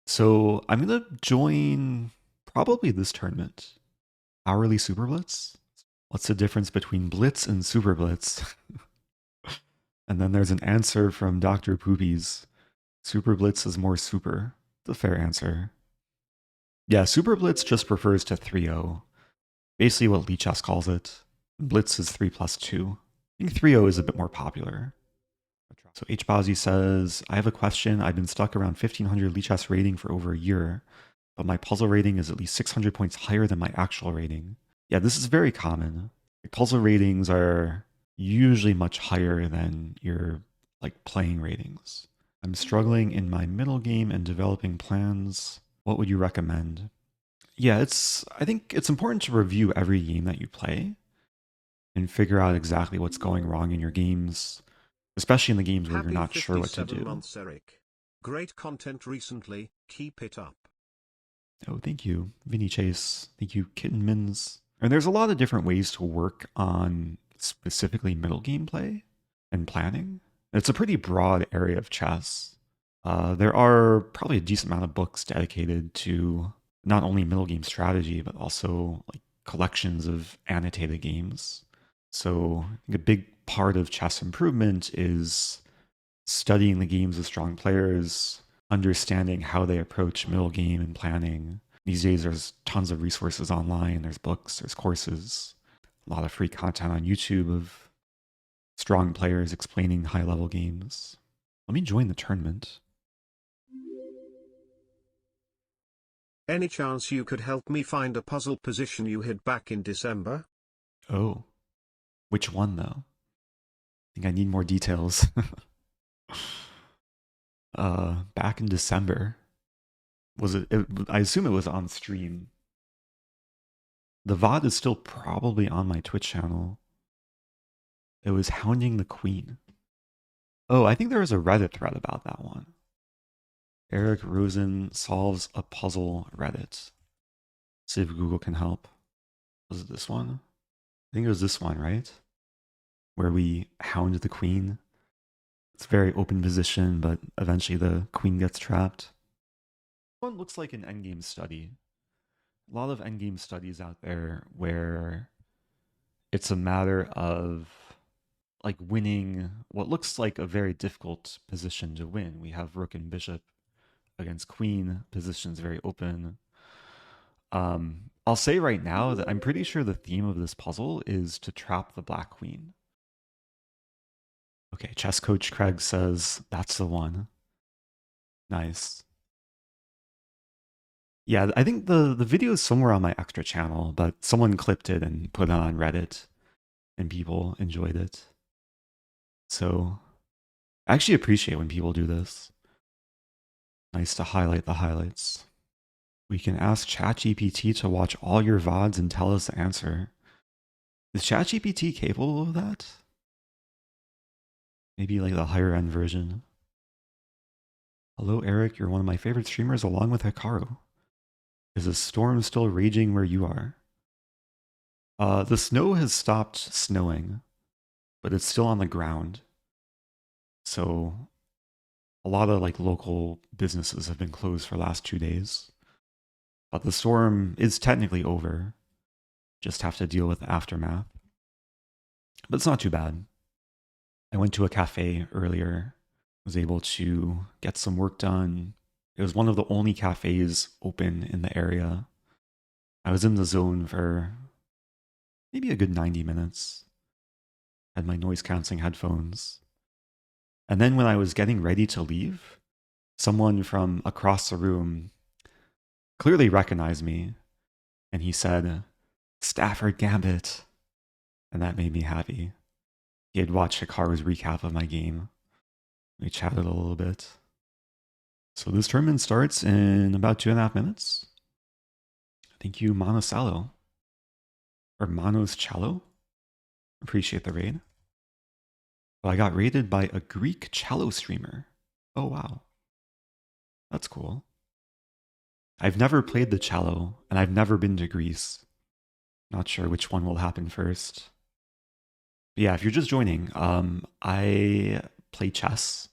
So I'm gonna join probably this tournament. Hourly Super Blitz? What's the difference between Blitz and Super Blitz? And then there's an answer from Dr. Poopies. Super Blitz is more super. The fair answer. Yeah, Super Blitz just refers to 3-0. Basically what Lichess calls it. Blitz is 3 plus 2. I think 3-0 is a bit more popular. So HBozzy says, I have a question. I've been stuck around 1500 Lichess rating for over a year, but my puzzle rating is at least 600 points higher than my actual rating. Yeah, this is very common. Puzzle ratings are usually much higher than your playing ratings. I'm struggling in my middle game and developing plans. What would you recommend? Yeah, I think it's important to review every game that you play and figure out exactly what's going wrong in your games, especially in the games where you're Happy not sure what to 57 do. months, Eric. Great content recently. Keep it up. Oh, thank you, Vinny Chase. Thank you, Kitten Mins. And there's a lot of different ways to work on specifically middle game play and planning. It's a pretty broad area of chess. There are probably a decent amount of books dedicated to not only middle game strategy, but also collections of annotated games. So I think a big part of chess improvement is studying the games of strong players, understanding how they approach middle game and planning. These days, there's tons of resources online. There's books, there's courses, a lot of free content on YouTube of strong players explaining high level games. Let me join the tournament. Any chance you could help me find a puzzle position you hid back in December? Oh, which one though? I think I need more details. Back in December. Was it, I assume it was on stream. The VOD is still probably on my Twitch channel. It was Hounding the Queen. Oh, I think there was a Reddit thread about that one. Eric Rosen solves a puzzle Reddit. See if Google can help. Was it this one? I think it was this one, right? Where we hound the queen. It's a very open position, but eventually the queen gets trapped. This one looks like an endgame study. A lot of endgame studies out there where it's a matter of winning what looks like a very difficult position to win. We have rook and bishop against queen. Position's very open. I'll say right now that I'm pretty sure the theme of this puzzle is to trap the black queen. Okay, chess coach Craig says that's the one. Nice. Yeah, I think the video is somewhere on my extra channel, but someone clipped it and put it on Reddit, and people enjoyed it. So I actually appreciate when people do this. Nice to highlight the highlights. We can ask ChatGPT to watch all your VODs and tell us the answer. Is ChatGPT capable of that? Maybe like the higher end version. Hello, Eric. You're one of my favorite streamers along with Hikaru. Is the storm still raging where you are? The snow has stopped snowing, but it's still on the ground. So a lot of local businesses have been closed for the last 2 days. But the storm is technically over. Just have to deal with the aftermath. But it's not too bad. I went to a cafe earlier, was able to get some work done. It was one of the only cafes open in the area. I was in the zone for maybe a good 90 minutes. Had my noise canceling headphones. And then when I was getting ready to leave, someone from across the room clearly recognized me, and he said, Stafford Gambit. And that made me happy. He had watched Hikaru's recap of my game. We chatted a little bit. So this tournament starts in about 2.5 minutes. Thank you, Monosalo. Or Manos Cello. Appreciate the raid. Well, I got raided by a Greek cello streamer. Oh, wow. That's cool. I've never played the cello, and I've never been to Greece. Not sure which one will happen first. But yeah, if you're just joining, I play chess.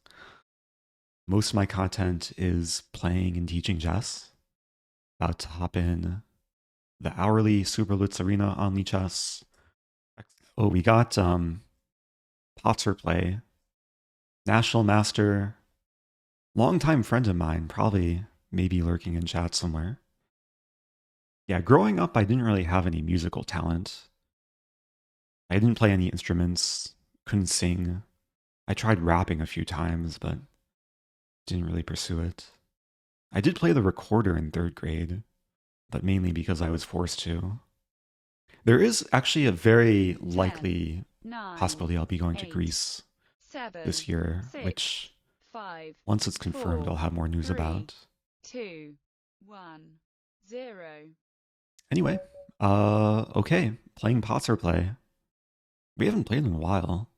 Most of my content is playing and teaching chess. About to hop in the hourly Super Lutz Arena on Chess. Oh, we got patzerplay, national master, longtime friend of mine, probably maybe lurking in chat somewhere. Yeah, growing up, I didn't really have any musical talent. I didn't play any instruments, couldn't sing. I tried rapping a few times, but didn't really pursue it. I did play the recorder in 3rd grade, but mainly because I was forced to. There is actually a very likely 9, possibility I'll be going 8, to Greece 7, this year, 6, which 5, once it's confirmed, 4, I'll have more news 3, about. 2, 1, 0. Anyway, okay, playing patzerplay. We haven't played in a while.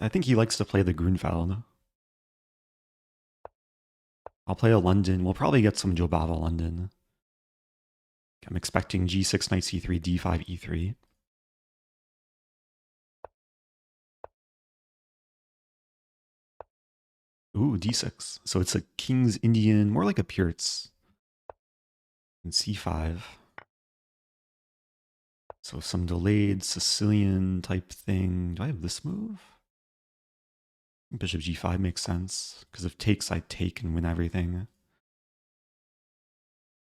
I think he likes to play the Grunfeld. I'll play a London. We'll probably get some Jobava London. I'm expecting g6, knight c3, d5, e3. Ooh, d6. So it's a King's Indian, more like a Pirc. And c5. So some delayed Sicilian type thing. Do I have this move? Bishop g5 makes sense, because if takes, I take and win everything.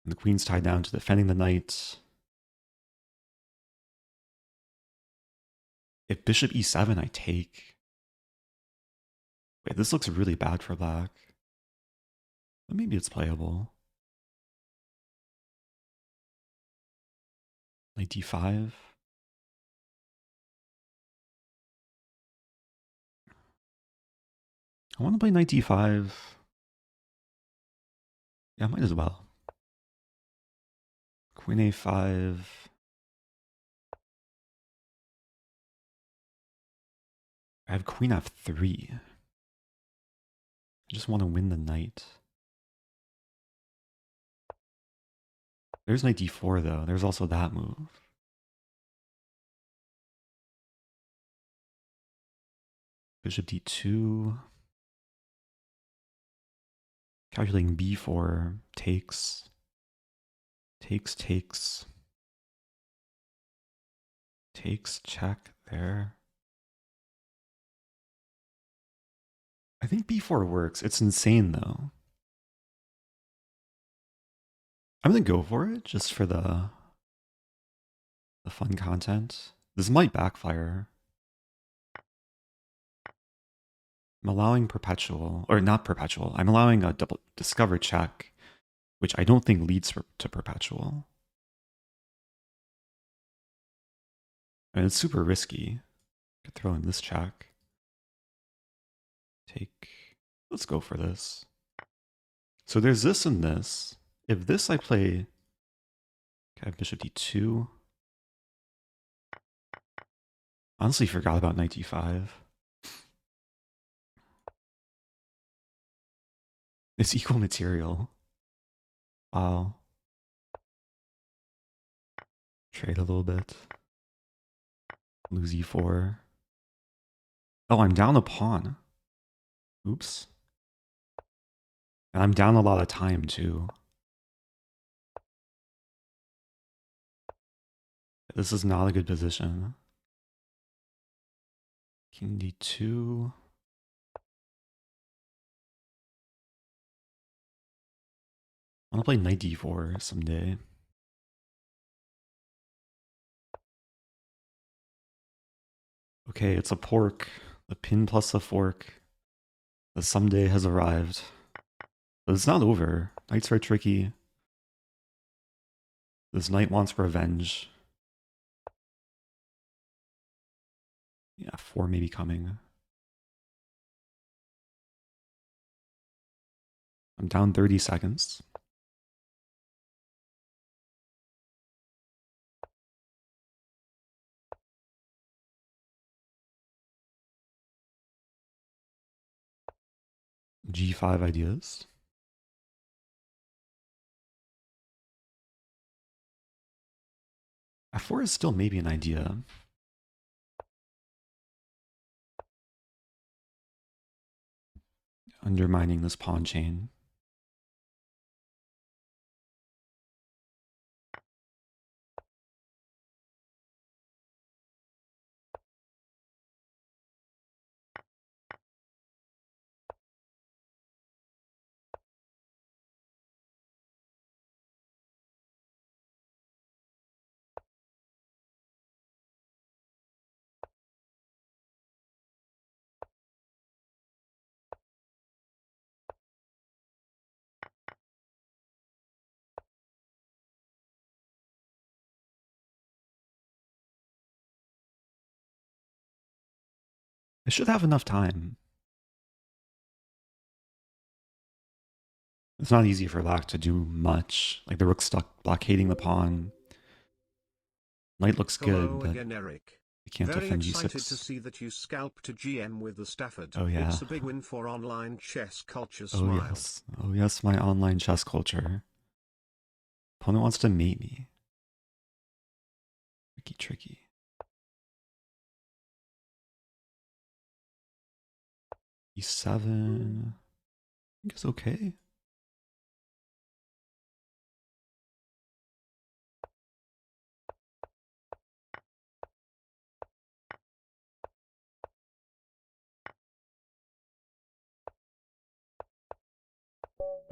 And the queen's tied down to defending the knight. If bishop e7, I take. Wait, this looks really bad for black. But maybe it's playable. Knight d5. I want to play knight d5. Yeah, might as well. Queen a5. I have queen f3. I just want to win the knight. There's knight d4 though. There's also that move. Bishop d2. Calculating b4. Takes. Takes, takes. Takes, check there. I think b4 works. It's insane though. I'm gonna go for it just for the fun content. This might backfire. I'm allowing perpetual, or not perpetual. I'm allowing a double discover check, which I don't think leads to perpetual. And it's super risky. Could throw in this check. Take. Let's go for this. So there's this and this. If this I play, okay, bishop d2. Honestly, forgot about knight d5. It's equal material. Wow. Trade a little bit. Lose e4. Oh, I'm down a pawn. Oops. And I'm down a lot of time too. This is not a good position. King d2. I want to play knight d4 someday. Okay, it's a pork. The pin plus the fork. The someday has arrived. But it's not over. Knights are tricky. This knight wants revenge. Yeah, 4 may be coming. I'm down 30 seconds. G5 ideas. F4 is still maybe an idea. undermining this pawn chain. I should have enough time. It's not easy for Black to do much. Like the rook's stuck blockading the pawn. Knight looks good, Hello but again, Eric. you can't Very defend excited to g6. see that you scalped a GM with the Stafford. Oh yeah. It's a big win for online chess culture. Oh Smile. yes. Oh yes, my online chess culture. Opponent wants to mate me. Tricky, tricky. E7. I think it's okay.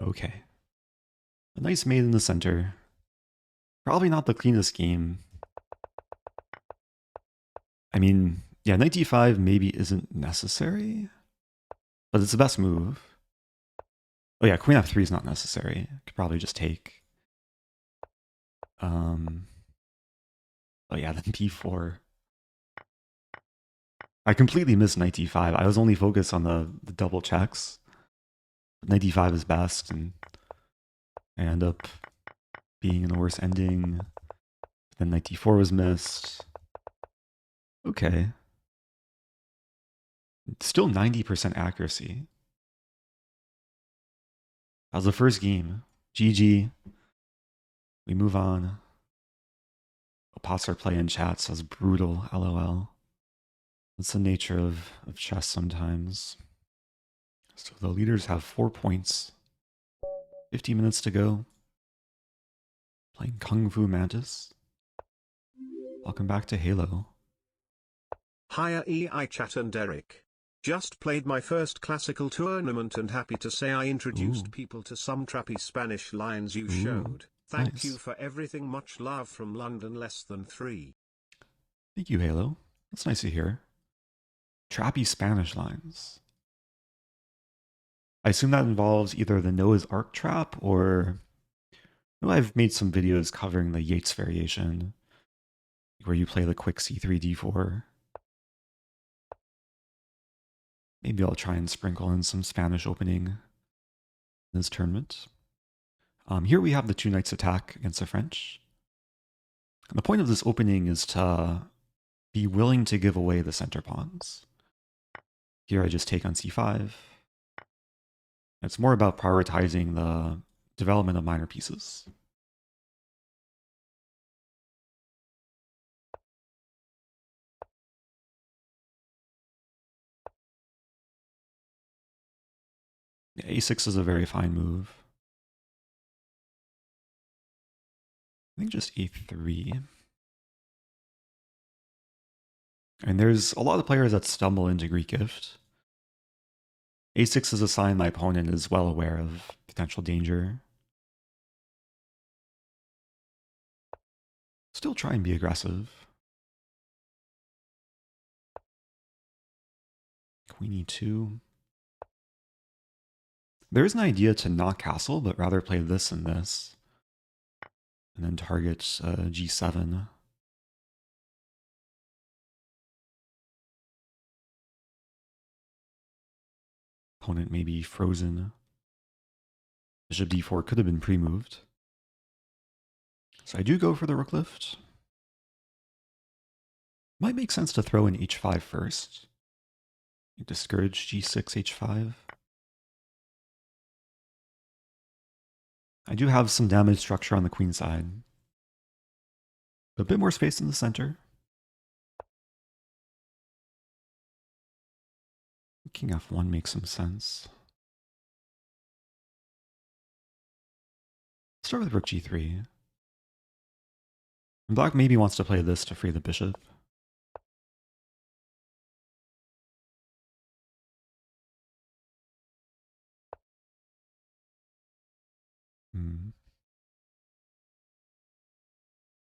Okay. A nice mate in the center. Probably not the cleanest game. I mean, yeah, knight d5 maybe isn't necessary, but it's the best move. Oh yeah, queen f3 is not necessary. Could probably just take. Oh yeah, then b4. I completely missed knight d5. I was only focused on the double checks. Knight d5 is best, and I end up being in the worst ending. Then knight d4 was missed. Okay. Still 90% accuracy. That was the first game. GG. We move on. Patzerplay in chat says brutal, lol. That's the nature of chess sometimes. So the leaders have 4 points. 50 minutes to go. Playing KungFuMantis. Welcome back to Halo. Hiya EI Chat and Eric. Just played my first classical tournament and happy to say I introduced people to some trappy Spanish lines you showed. Thank you for everything. Much love from London less than 3. Thank you, Halo. That's nice to hear. Trappy Spanish lines. I assume that involves either the Noah's Ark trap or... No, I've made some videos covering the Yates variation, where you play the quick c3, d4. Maybe I'll try and sprinkle in some Spanish opening in this tournament. Here we have the 2 knights attack against the French. And the point of this opening is to be willing to give away the center pawns. Here I just take on c5. It's more about prioritizing the development of minor pieces. Yeah, a6 is a very fine move. I think just a3. And there's a lot of players that stumble into Greek gift. a6 is a sign my opponent is well aware of potential danger. Still try and be aggressive. Queen e2. There is an idea to not castle, but rather play this and this. And then target g7. Opponent may be frozen. Bishop d4 could have been pre-moved. So I do go for the rook lift. Might make sense to throw in h5 first. Discourage g6, h5. I do have some damage structure on the queen side. A bit more space in the center. King f1 makes some sense. Start with rook g3. And black maybe wants to play this to free the bishop.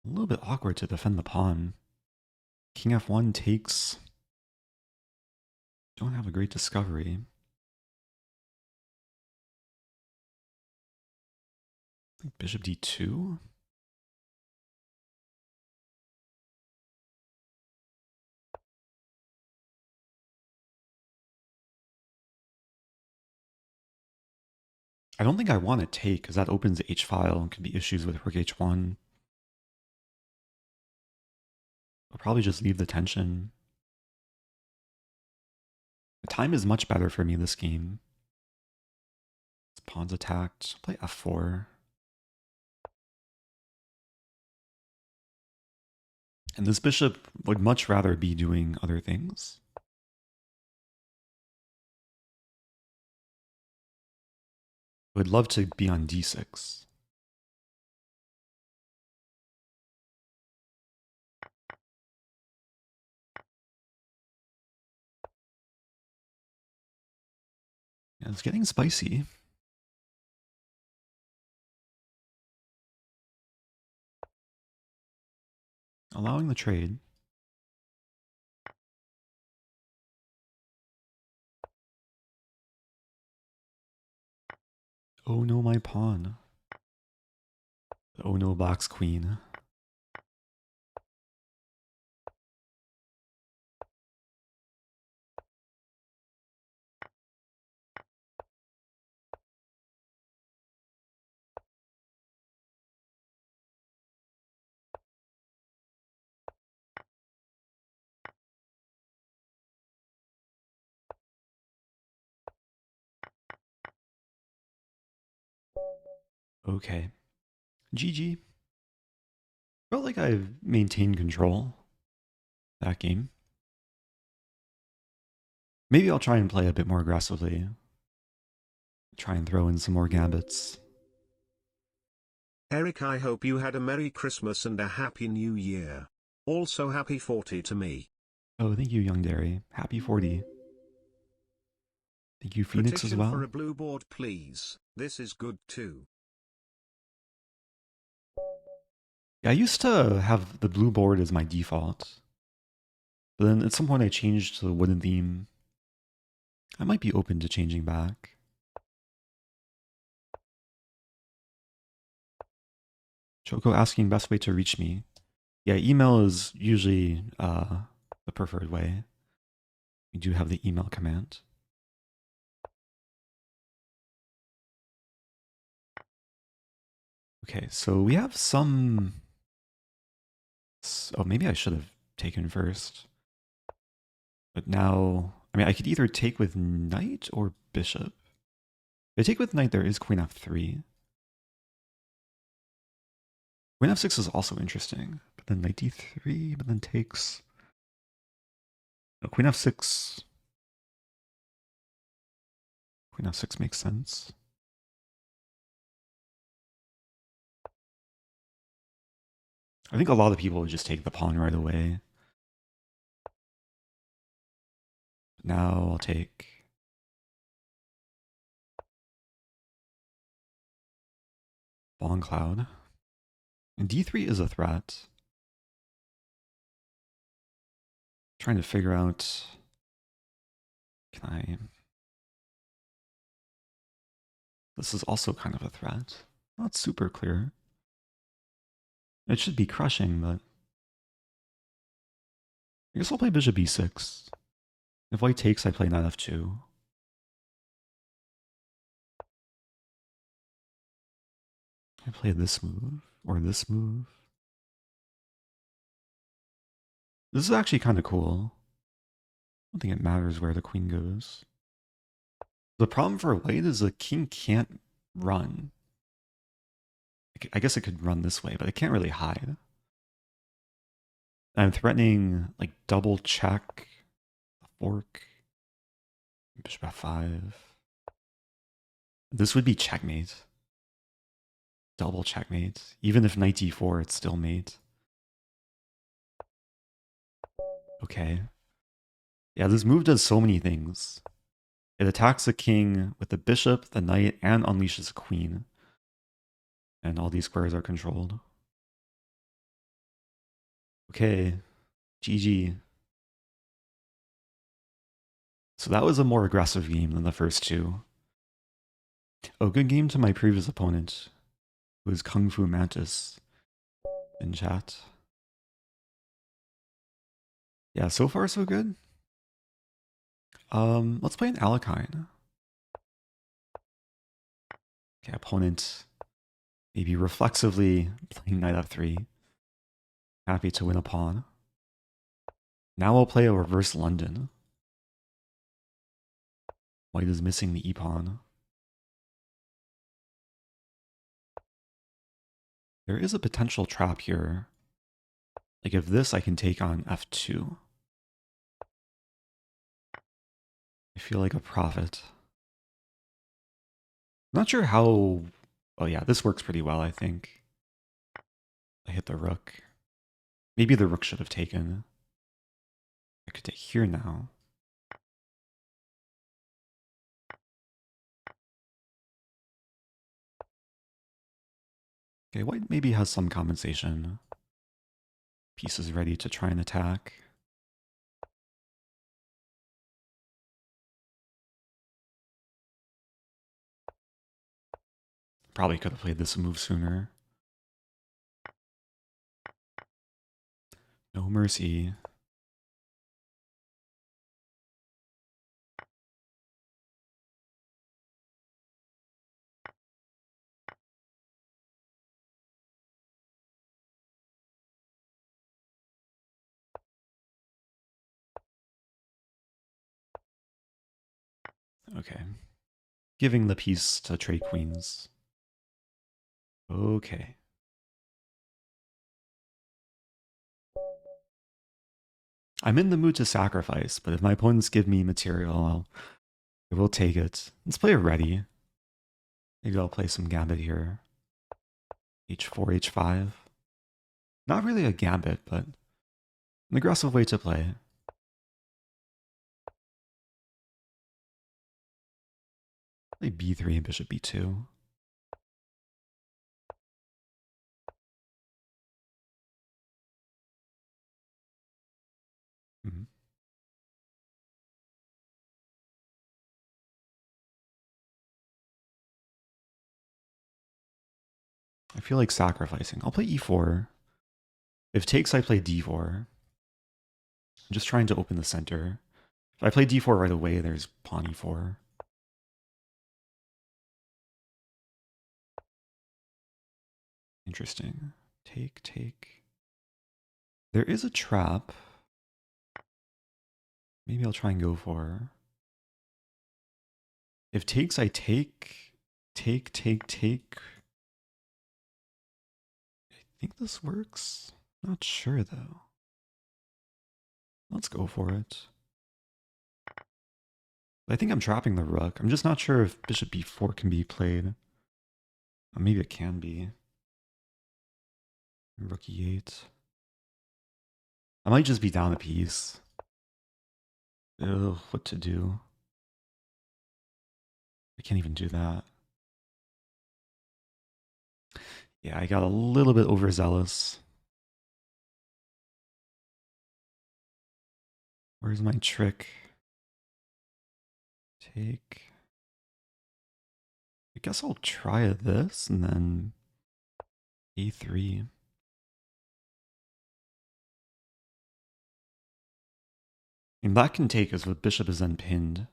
A little bit awkward to defend the pawn. King f1 takes. Don't have a great discovery. I think bishop d2. I don't think I want to take because that opens the h file and could be issues with rook h1. I'll probably just leave the tension. The time is much better for me this game. This pawn's attacked. I'll play f4. And this bishop would much rather be doing other things. Would love to be on d6. Yeah, it's getting spicy. Allowing the trade. Oh no, my pawn. Oh no, black's queen. Okay. GG. Felt like I've maintained control that game. Maybe I'll try and play a bit more aggressively. Try and throw in some more gambits. Eric, I hope you had a Merry Christmas and a Happy New Year. Also happy 40 to me. Oh, thank you, Young Dairy. Happy 40. Thank you, Phoenix, Petition as well. for a blue board, please. This is good too. Yeah, I used to have the blue board as my default. But then at some point I changed to the wooden theme. I might be open to changing back. Choco asking best way to reach me. Yeah, email is usually the preferred way. We do have the email command. Okay, so we have some... Oh, maybe I should have taken first. But now... I mean, I could either take with knight or bishop. If I take with knight, there is queen f3. Queen f6 is also interesting. But then knight d3, but then takes... No, queen f6... Queen f6 makes sense. I think a lot of people would just take the pawn right away. Now I'll take... Long Cloud. And d3 is a threat. Trying to figure out... Can I... This is also kind of a threat. Not super clear. It should be crushing, but... I guess I'll play bishop e6. If white takes, I play knight f2. I play this move, or this move. This is actually kind of cool. I don't think it matters where the queen goes. The problem for white is the king can't run. I guess it could run this way, but it can't really hide. I'm threatening like double check, fork, bishop f5. This would be checkmate. Double checkmate. Even if knight d4, it's still mate. Okay. Yeah, this move does so many things. It attacks the king with the bishop, the knight, and unleashes the queen. And all these squares are controlled. Okay. GG. So that was a more aggressive game than the first two. Oh, good game to my previous opponent, who is KungFuMantis in chat. Yeah, so far so good. Let's play an Alekhine. Okay, opponent maybe reflexively playing knight f3. Happy to win a pawn. Now we'll play a reverse London. White is missing the e-pawn. There is a potential trap here. Like if this, I can take on f2. I feel like a prophet. Not sure how... Oh yeah, this works pretty well, I think. I hit the rook. Maybe the rook should have taken. I could take here now. Okay, white maybe has some compensation. Piece is ready to try and attack. Probably could have played this move sooner. No mercy. Okay. Giving the piece to trade queens. Okay. I'm in the mood to sacrifice, but if my opponents give me material, I will take it. Let's play a Réti. Maybe I'll play some Gambit here. H4, H5. Not really a Gambit, but an aggressive way to play. Play B3 and bishop B2. Mm-hmm. I feel like sacrificing. I'll play E4. If takes, I play D4. I'm just trying to open the center. If I play D4 right away, there's pawn E4. Interesting. Take, take. There is a trap. Maybe I'll try and go for. If takes, I take. Take, take, take. I think this works. Not sure though. Let's go for it. I think I'm trapping the rook. I'm just not sure if bishop b4 can be played. Or maybe it can be. Rook e8. I might just be down a piece. Ugh, what to do? I can't even do that. Yeah, I got a little bit overzealous. Where's my trick? Take. I guess I'll try this and then a3. And that can take as the bishop is then pinned.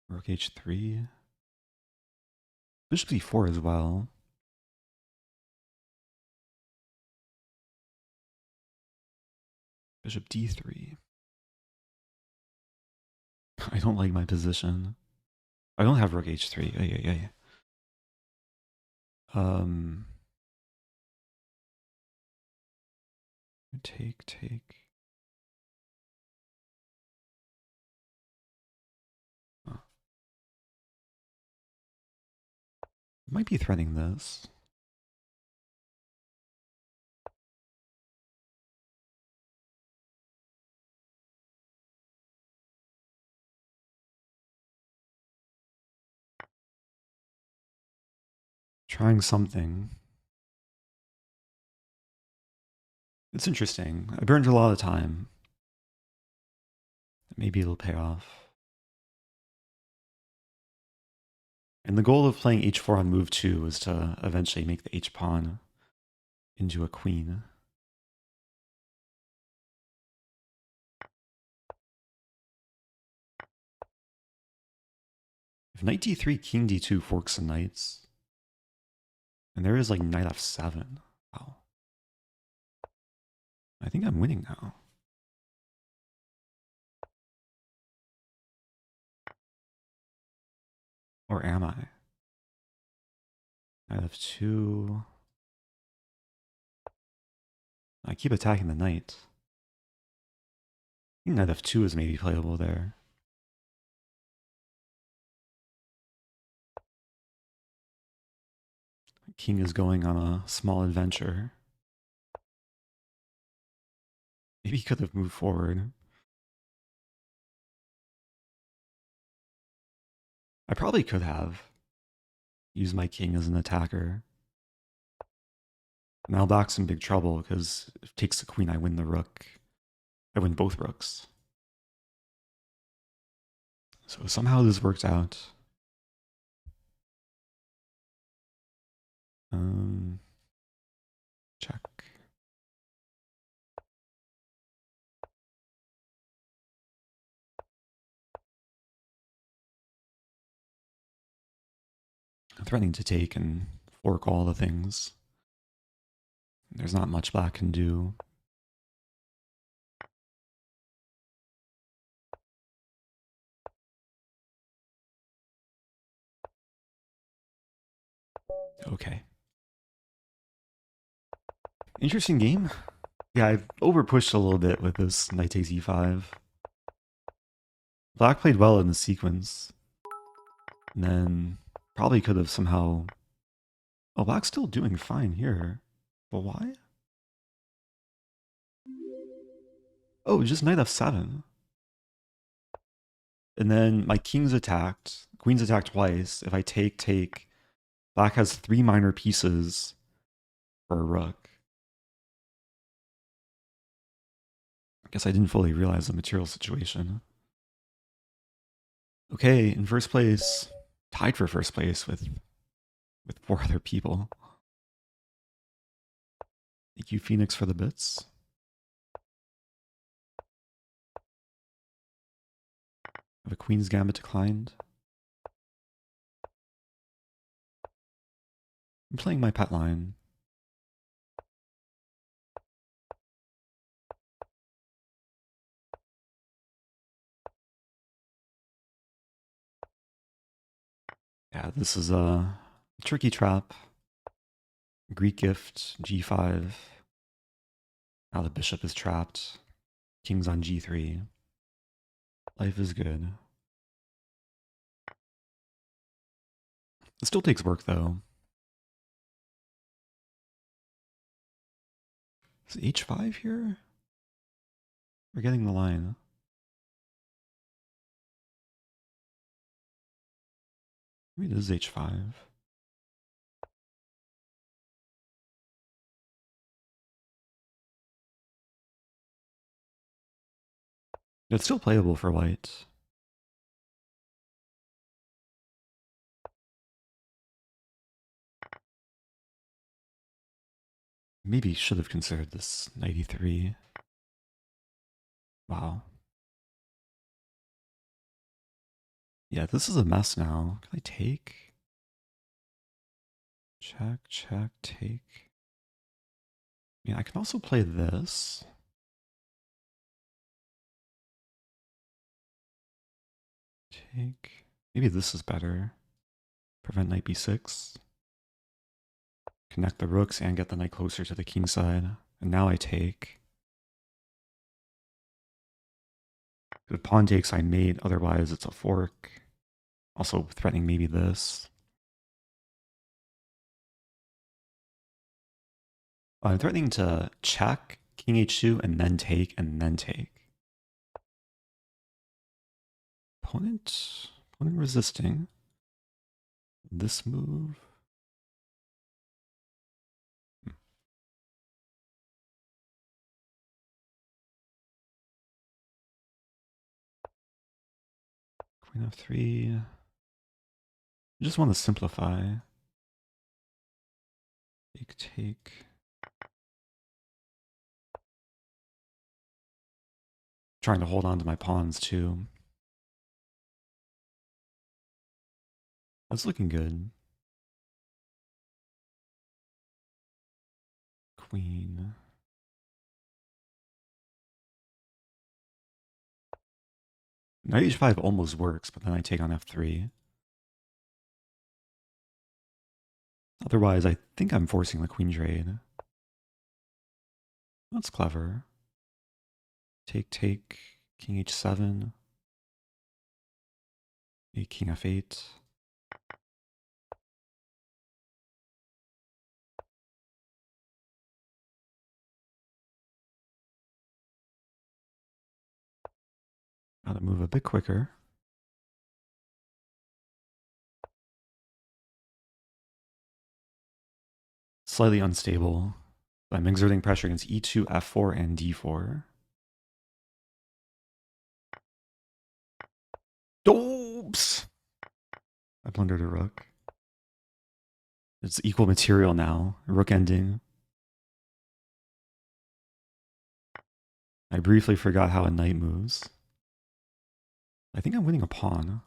Rook h3. Bishop d4 as well. Bishop d3. I don't like my position. I don't have rook h3. Yeah. Take, take. Oh. Might be threatening this. Trying something. It's interesting. I burned a lot of time. Maybe it'll pay off. And the goal of playing h4 on move 2 is to eventually make the h-pawn into a queen. If knight d3, king d2 forks the knights, and there is like knight f7. Wow. I think I'm winning now. Or am I? Knight f2. I keep attacking the knight. I think knight f2 is maybe playable there. King is going on a small adventure. Maybe he could have moved forward. I probably could have used my king as an attacker. Now black's in big trouble because if it takes the queen, I win the rook. I win both rooks. So somehow this worked out. Check. I'm threatening to take and fork all the things. There's not much black can do. Okay. Interesting game. Yeah, I've overpushed a little bit with this knight takes e5. Black played well in the sequence. And then probably could have somehow... Oh, black's still doing fine here. But why? Oh, just knight f7. And then my king's attacked. Queen's attacked twice. If I take, black has 3 minor pieces for a rook. I guess I didn't fully realize the material situation. Okay, in first place, tied for first place with 4 other people. Thank you, Phoenix, for the bits. Have a Queen's Gambit declined. I'm playing my pet line. Yeah, this is a tricky trap. Greek gift, g5. Now the bishop is trapped. King's on g3. Life is good. It still takes work, though. Is h5 here? We're getting the line. Maybe it is h5. It's still playable for white. Maybe should have considered this 93. Wow. Yeah, this is a mess now. Can I take? Check, check, take. I mean, I can also play this. Take. Maybe this is better. Prevent knight b6. Connect the rooks and get the knight closer to the king side. And now I take. If pawn takes, I mate. Otherwise, it's a fork. Also threatening maybe this. I'm threatening to check, king h2, and then take, and then take. Opponent resisting this move. Queen f3. I just want to simplify. Take, take. Trying to hold on to my pawns too. That's looking good. Queen. Knight h5 almost works, but then I take on f3. Otherwise, I think I'm forcing the queen trade. That's clever. Take, take, king h7. A king f8. Gotta move a bit quicker. Slightly unstable. I'm exerting pressure against e2, f4, and d4. Oops! I blundered a rook. It's equal material now. Rook ending. I briefly forgot how a knight moves. I think I'm winning a pawn.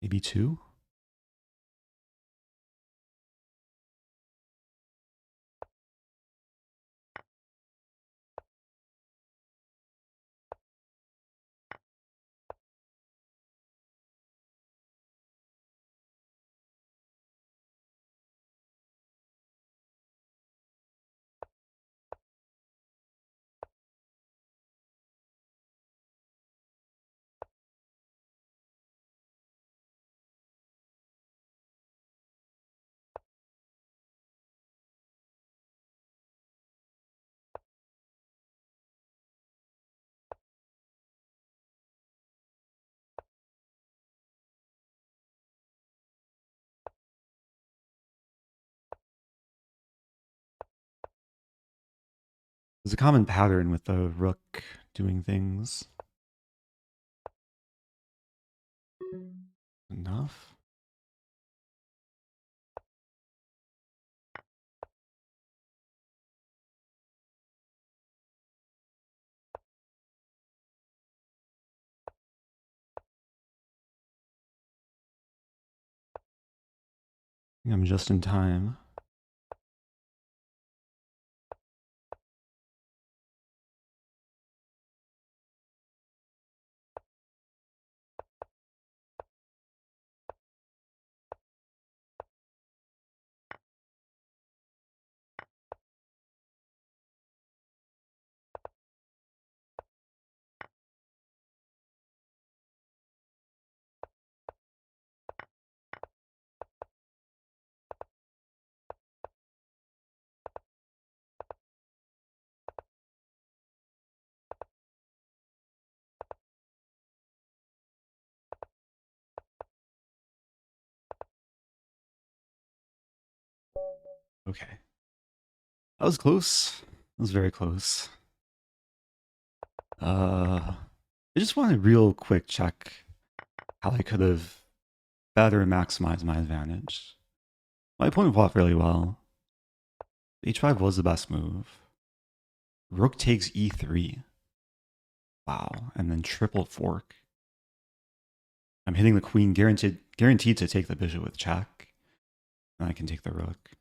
Maybe two? There's a common pattern with the rook doing things. Enough? I think I'm just in time. Okay. That was close. That was very close. I just want a real quick check how I could have better maximized my advantage. My opponent fought fairly well. H5 was the best move. Rook takes e3. Wow. And then triple fork. I'm hitting the queen, guaranteed to take the bishop with check. And I can take the rook.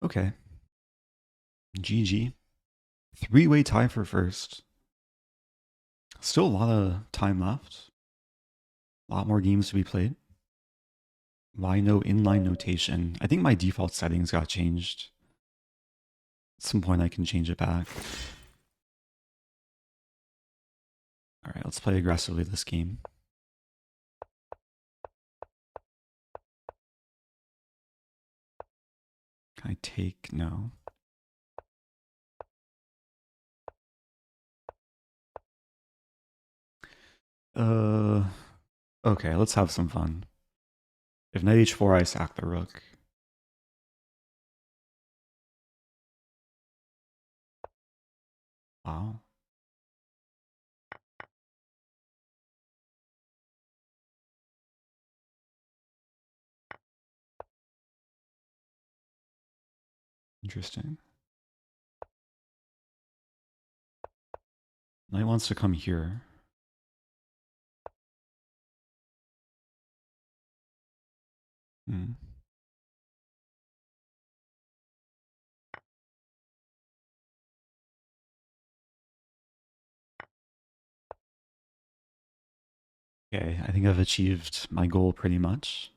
Okay. GG. Three-way tie for first. Still a lot of time left. A lot more games to be played. Why no inline notation? I think my default settings got changed. At some point I can change it back. Alright, let's play aggressively this game. Can I take? No. Okay, let's have some fun. If knight h4, I sack the rook. Wow. Interesting. Knight wants to come here. Hmm. Okay, I think I've achieved my goal pretty much.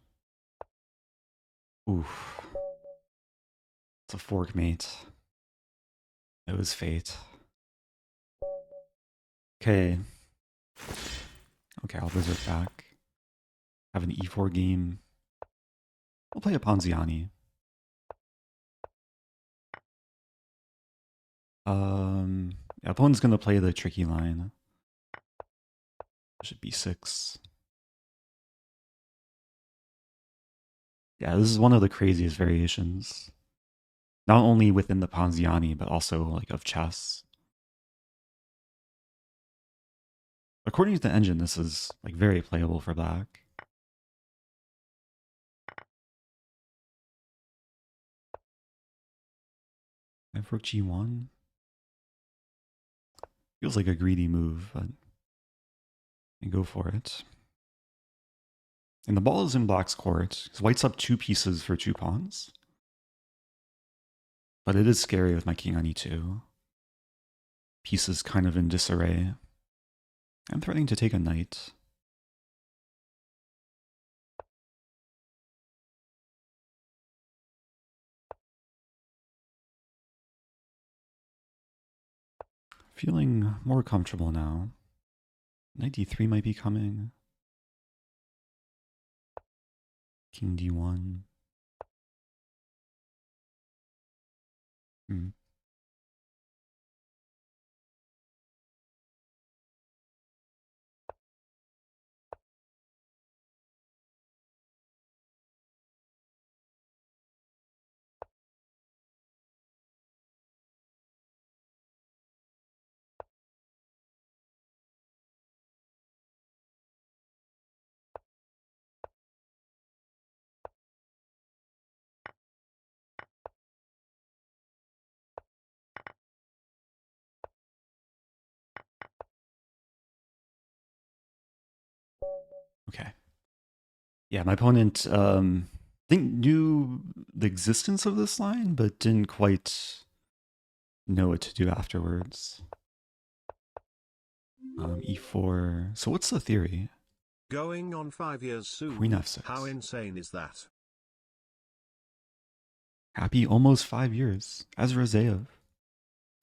Oof. It's a fork mate. It was fate. Okay. Okay, I'll visit back. Have an e4 game. We'll play a Ponziani. Yeah, opponent's gonna play the tricky line. Should be 6. Yeah, this is one of the craziest variations. Not only within the Ponziani, but also like of chess. According to the engine, this is like very playable for black. And for g1. Feels like a greedy move, but I go for it. And the ball is in black's court. White's up 2 pieces for 2 pawns. But it is scary with my king on e2. Pieces kind of in disarray. I'm threatening to take a knight. Feeling more comfortable now. Knight d3 might be coming. King d1. Hmm. Okay. Yeah, my opponent think knew the existence of this line, but didn't quite know what to do afterwards. E4. So what's the theory? Going on 5 years soon. Queen f6. How insane is that? Happy almost 5 years. As Razaev.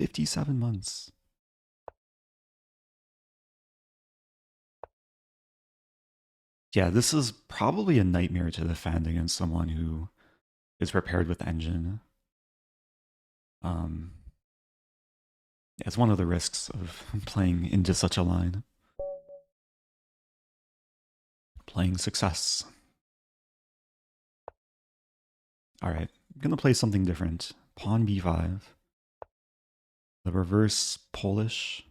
57 months. Yeah, this is probably a nightmare to defend against someone who is prepared with engine. Yeah, it's one of the risks of playing into such a line. Playing success. Alright, I'm gonna play something different. Pawn b5. The reverse Polish.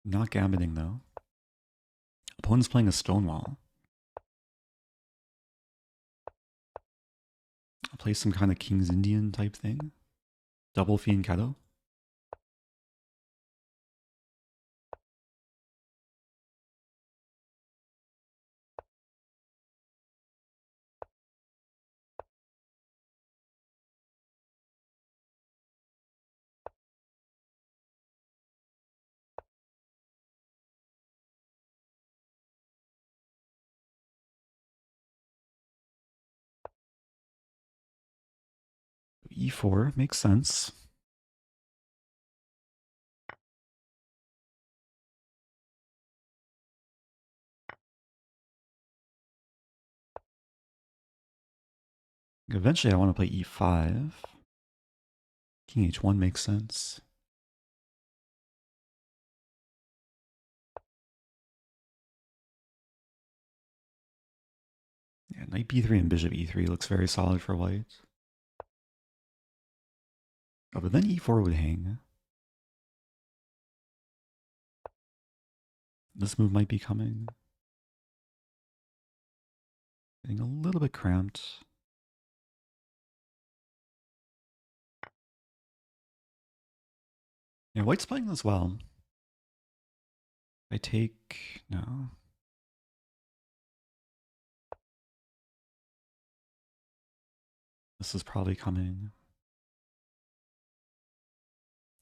Not gambiting though. Opponent's playing a stonewall. I'll play some kind of King's Indian type thing. Double Fianchetto. E4 makes sense. Eventually I want to play e5. King h1 makes sense. Yeah, knight b3 and bishop e3 looks very solid for white. Oh, but then e4 would hang. This move might be coming. Getting a little bit cramped. Yeah, white's playing this well. I take... no. This is probably coming.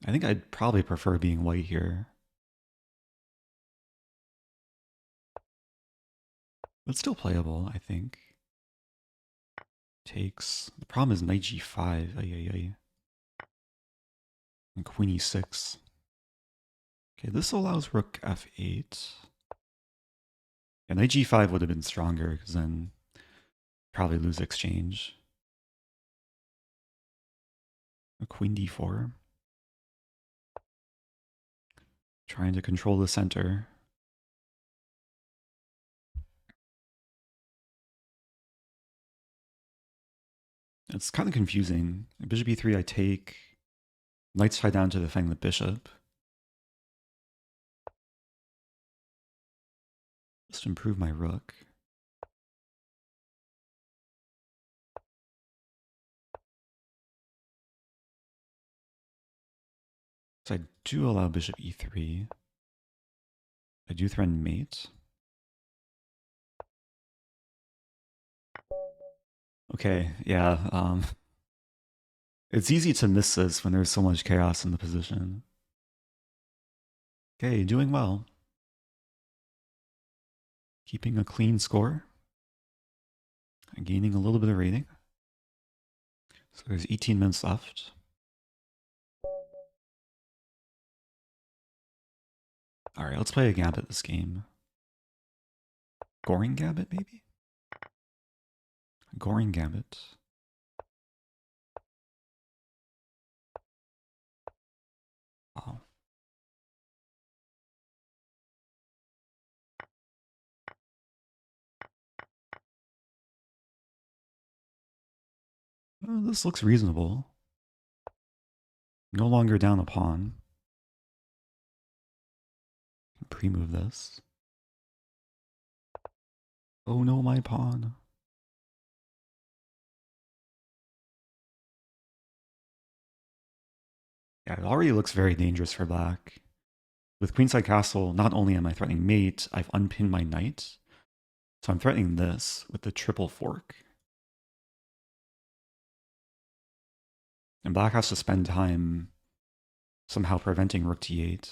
I think I'd probably prefer being white here. But still playable, I think. Takes. The problem is knight g5. Ay. And queen e6. Okay, this allows rook f8. Yeah, knight g5 would have been stronger, because then probably lose exchange. Queen d4. Trying to control the center. It's kind of confusing. Bishop e3 I take. Knight's tied down to defend the bishop. Just improve my rook. So I do allow bishop e3. I do threaten mate. Okay, yeah. It's easy to miss this when there's so much chaos in the position. Okay, doing well. Keeping a clean score. And gaining a little bit of rating. So there's 18 minutes left. Alright, let's play a Gambit this game. Goring Gambit, maybe? Goring Gambit. Wow. This looks reasonable. No longer down a pawn. Pre-move this. Oh no, my pawn. Yeah, it already looks very dangerous for black. With queenside castle, not only am I threatening mate, I've unpinned my knight. So I'm threatening this with the triple fork. And black has to spend time somehow preventing rook t8.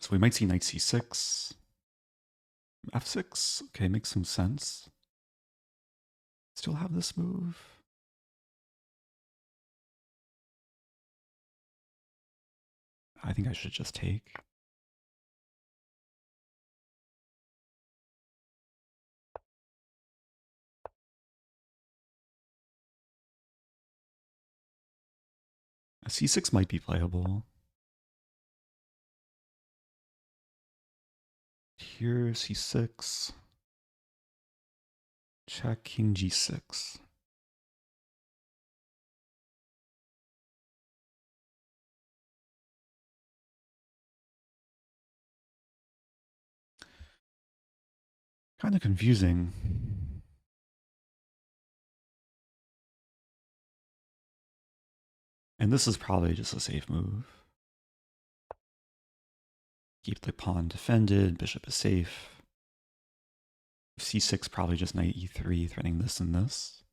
So we might see knight c6. f6. Okay, makes some sense. Still have this move. I think I should just take. A c6 might be playable. Here, c6. Check, king g6. Kind of confusing. And this is probably just a safe move. Keep the pawn defended, bishop is safe. c6 probably just knight e3, threatening this and this.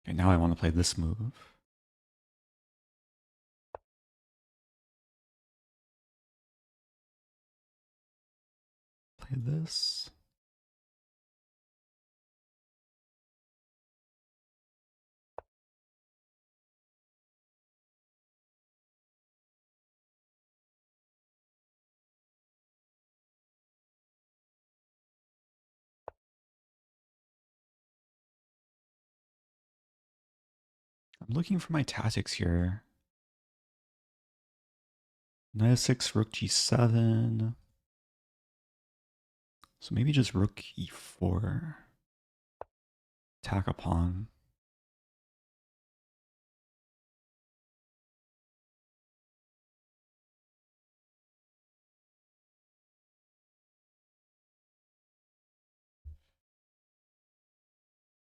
Okay, now I want to play this move. Play this. I'm looking for my tactics here. Knight f6, rook g7. So maybe just rook e4. Attack a pawn.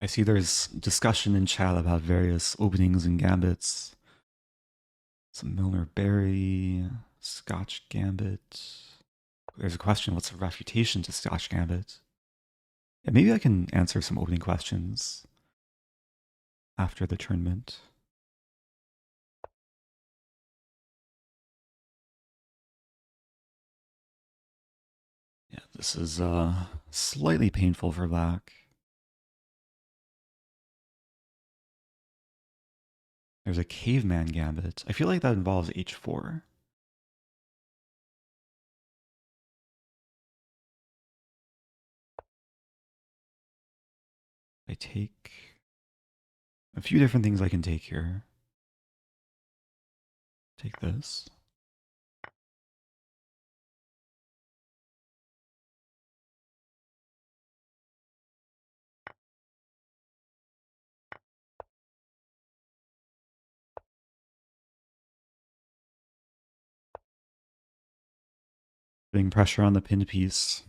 I see there's discussion in chat about various openings and gambits. Some Milner Berry, Scotch Gambit. There's a question, what's the refutation to Scotch Gambit? Yeah, maybe I can answer some opening questions after the tournament. Yeah, this is slightly painful for black. There's a caveman gambit. I feel like that involves h4. I take a few different things I can take here. Take this. Putting pressure on the pinned piece.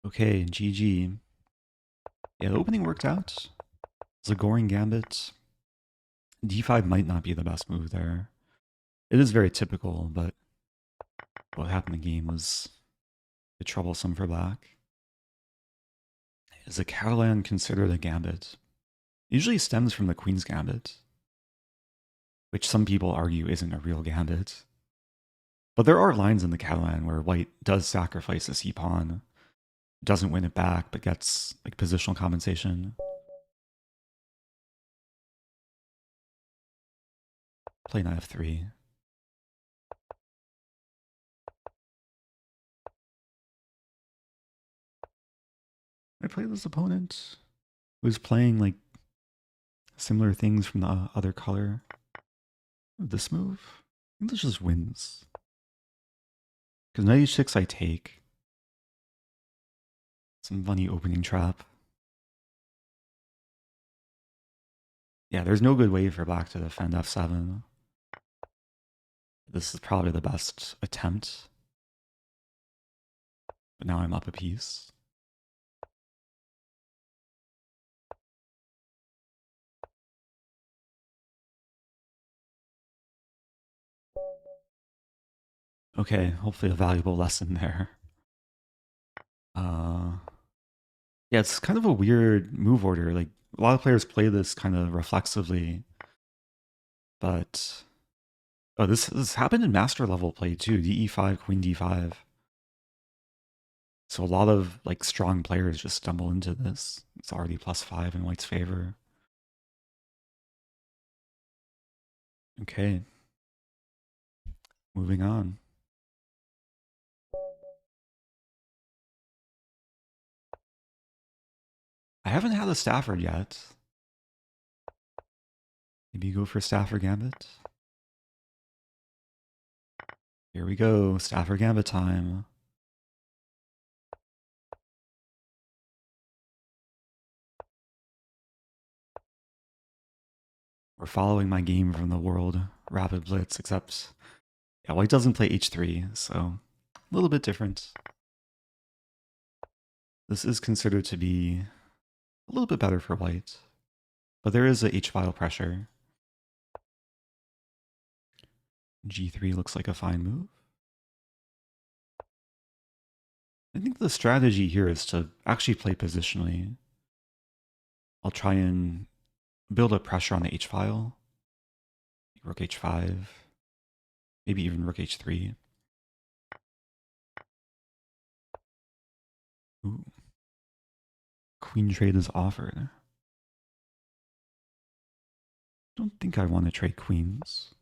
Okay, GG. Yeah, the opening worked out. Zagoring Gambit. D5 might not be the best move there. It is very typical, but what happened in the game was a bit troublesome for black. Is a Catalan considered a gambit? It usually stems from the Queen's Gambit, which some people argue isn't a real gambit. But there are lines in the Catalan where white does sacrifice a c-pawn, doesn't win it back, but gets like positional compensation. Play knight f3. I play this opponent who's playing like similar things from the other color. This move, I think this just wins. Because knight h6 I take. Some funny opening trap. Yeah, there's no good way for black to defend f7. This is probably the best attempt. But now I'm up a piece. Okay, hopefully a valuable lesson there. Yeah, it's kind of a weird move order. Like, a lot of players play this kind of reflexively. But, oh, this happened in master level play too. DE5, queen d5. So a lot of like strong players just stumble into this. It's already +5 in white's favor. Okay. Moving on. I haven't had a Stafford yet. Maybe go for Stafford Gambit. Here we go, Stafford Gambit time. We're following my game from the World Rapid Blitz, except yeah, white doesn't play h3, so a little bit different. This is considered to be a little bit better for white, but there is a h-file pressure. G3 looks like a fine move. I think the strategy here is to actually play positionally. I'll try and build up pressure on the h-file. Rook h5, maybe even rook h3. Ooh. Queen trade is offered. Don't think I want to trade queens.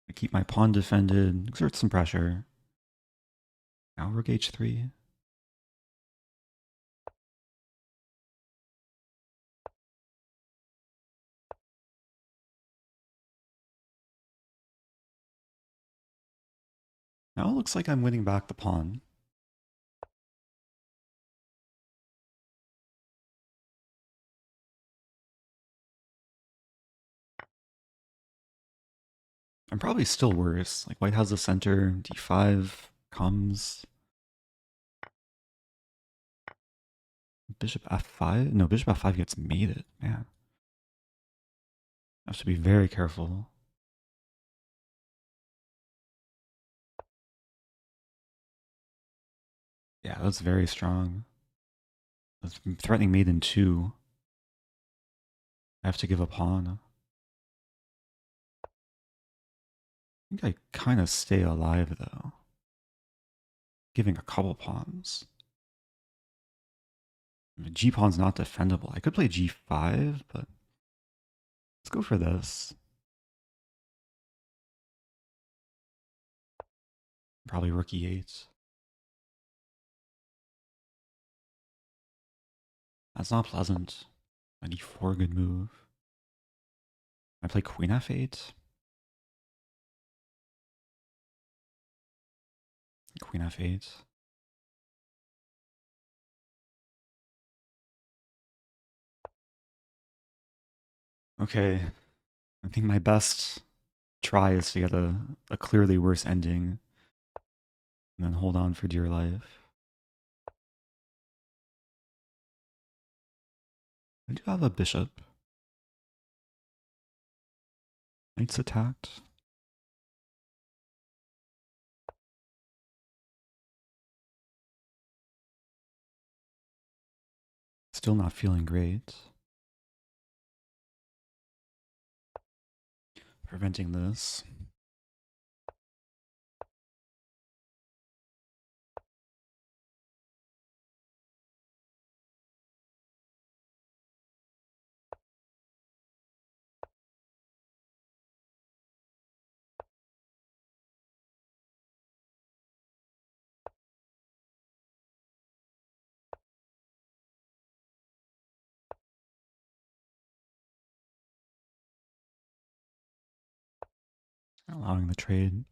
I keep my pawn defended, exert some pressure. Now rook h3. Now it looks like I'm winning back the pawn. I'm probably still worse. Like white has the center, d5 comes. Bishop f5? No, bishop f5 gets mated. Man. I have to be very careful. Yeah, that's very strong. That's threatening mate in 2. I have to give a pawn. I think I kind of stay alive though. Giving a couple pawns. G pawn's not defendable. I could play g5, but let's go for this. Probably rook e8. That's not pleasant. Knight e4, good move. I play queen f8. Queen f8. Okay, I think my best try is to get a clearly worse ending and then hold on for dear life. I do have a bishop. Knight's attacked. Still not feeling great. Preventing this. Allowing the trade.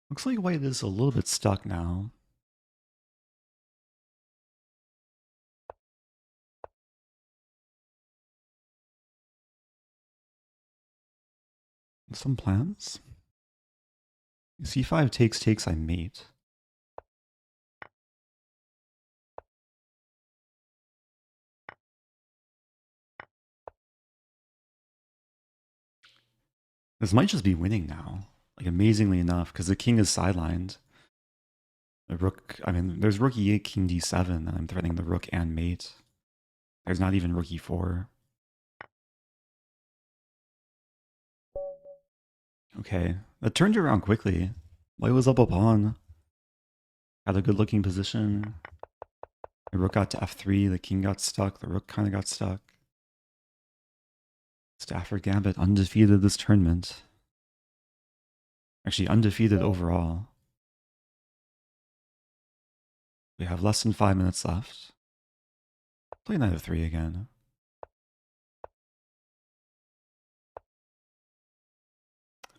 Looks like white is a little bit stuck now. Some plans. c5 takes, I mate. This might just be winning now. Like amazingly enough, because the king is sidelined. The rook, I mean, there's rook e8, king d7, and I'm threatening the rook and mate. There's not even rook e4. Okay, that turned around quickly. White was up a pawn. Had a good looking position. The rook got to f3, the king got stuck, the rook kind of got stuck. Stafford Gambit undefeated this tournament. Actually, undefeated overall. We have less than 5 minutes left. Play knight f3 again.